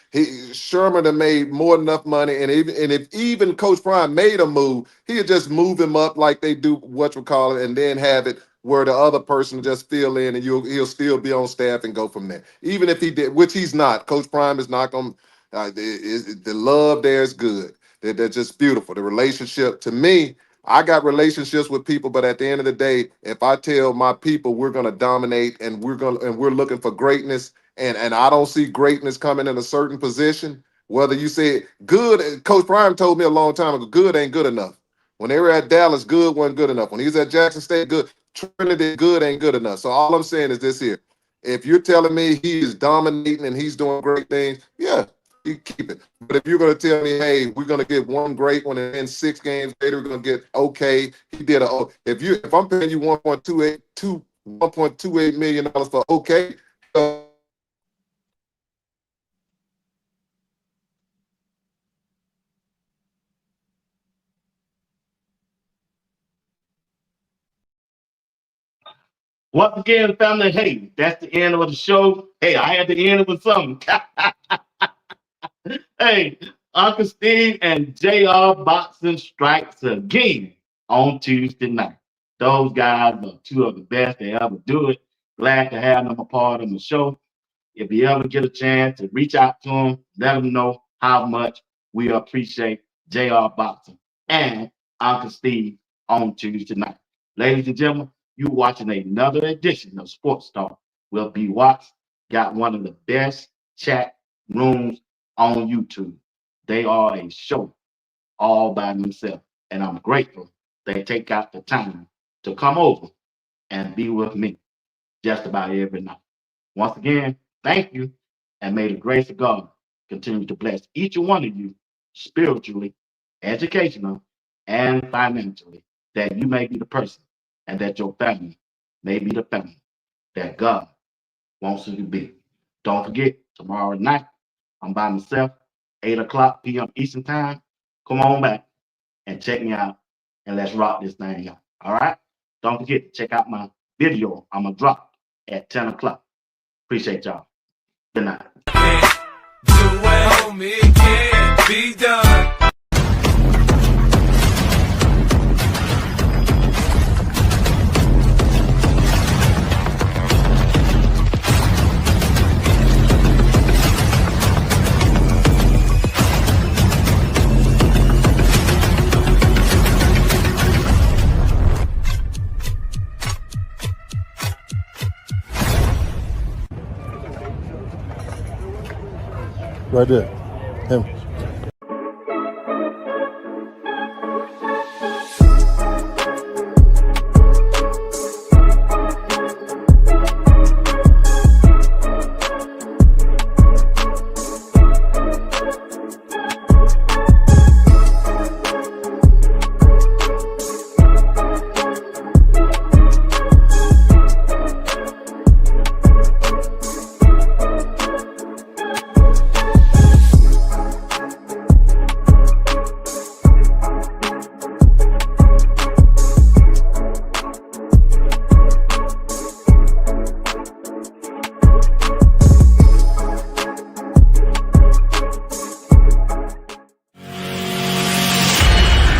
Sherman have made more than enough money, and if even Coach Prime made a move, he'd just move him up like they do what we call it, and then have it where the other person just fill in, and he'll still be on staff and go from there. Even if he did, which he's not. Coach Prime is not going. The love there is good. They're just beautiful. The relationship to me. I got relationships with people, but at the end of the day, if I tell my people we're gonna dominate and we're looking for greatness, and I don't see greatness coming in a certain position, whether you say good, Coach Prime told me a long time ago, good ain't good enough. When they were at Dallas, good wasn't good enough. When he was at Jackson State, good. Trinity, good ain't good enough. So all I'm saying is this here. If you're telling me he is dominating and he's doing great things, yeah, you keep it. But if you're going to tell me, hey, we're going to get one great one and then 6 games later we're going to get okay, he did a. If I'm paying you $1.28 million for okay. Once again, family, hey, that's the end of the show. Hey, I had to end it with something. Hey, Uncle Steve and JR Boxing strikes again on Tuesday night. Those guys are two of the best to ever do it. Glad to have them a part of the show. If you ever get a chance to reach out to them, let them know how much we appreciate JR Boxing and Uncle Steve on Tuesday night. Ladies and gentlemen, you watching another edition of Sports Talk with B Watts. Got one of the best chat rooms on YouTube. They are a show all by themselves, and I'm grateful they take out the time to come over and be with me just about every night. Once again, thank you, and may the grace of God continue to bless each and one of you spiritually, educational, and financially, that you may be the person and that your family may be the family that God wants you to be. Don't forget, tomorrow night, I'm by myself, 8 o'clock p.m. Eastern Time. Come on back and check me out, and let's rock this thing out. All right? Don't forget to check out my video I'm going to drop at 10 o'clock. Appreciate y'all. Good night. Do it, homie, it can't be done. Right there. Him.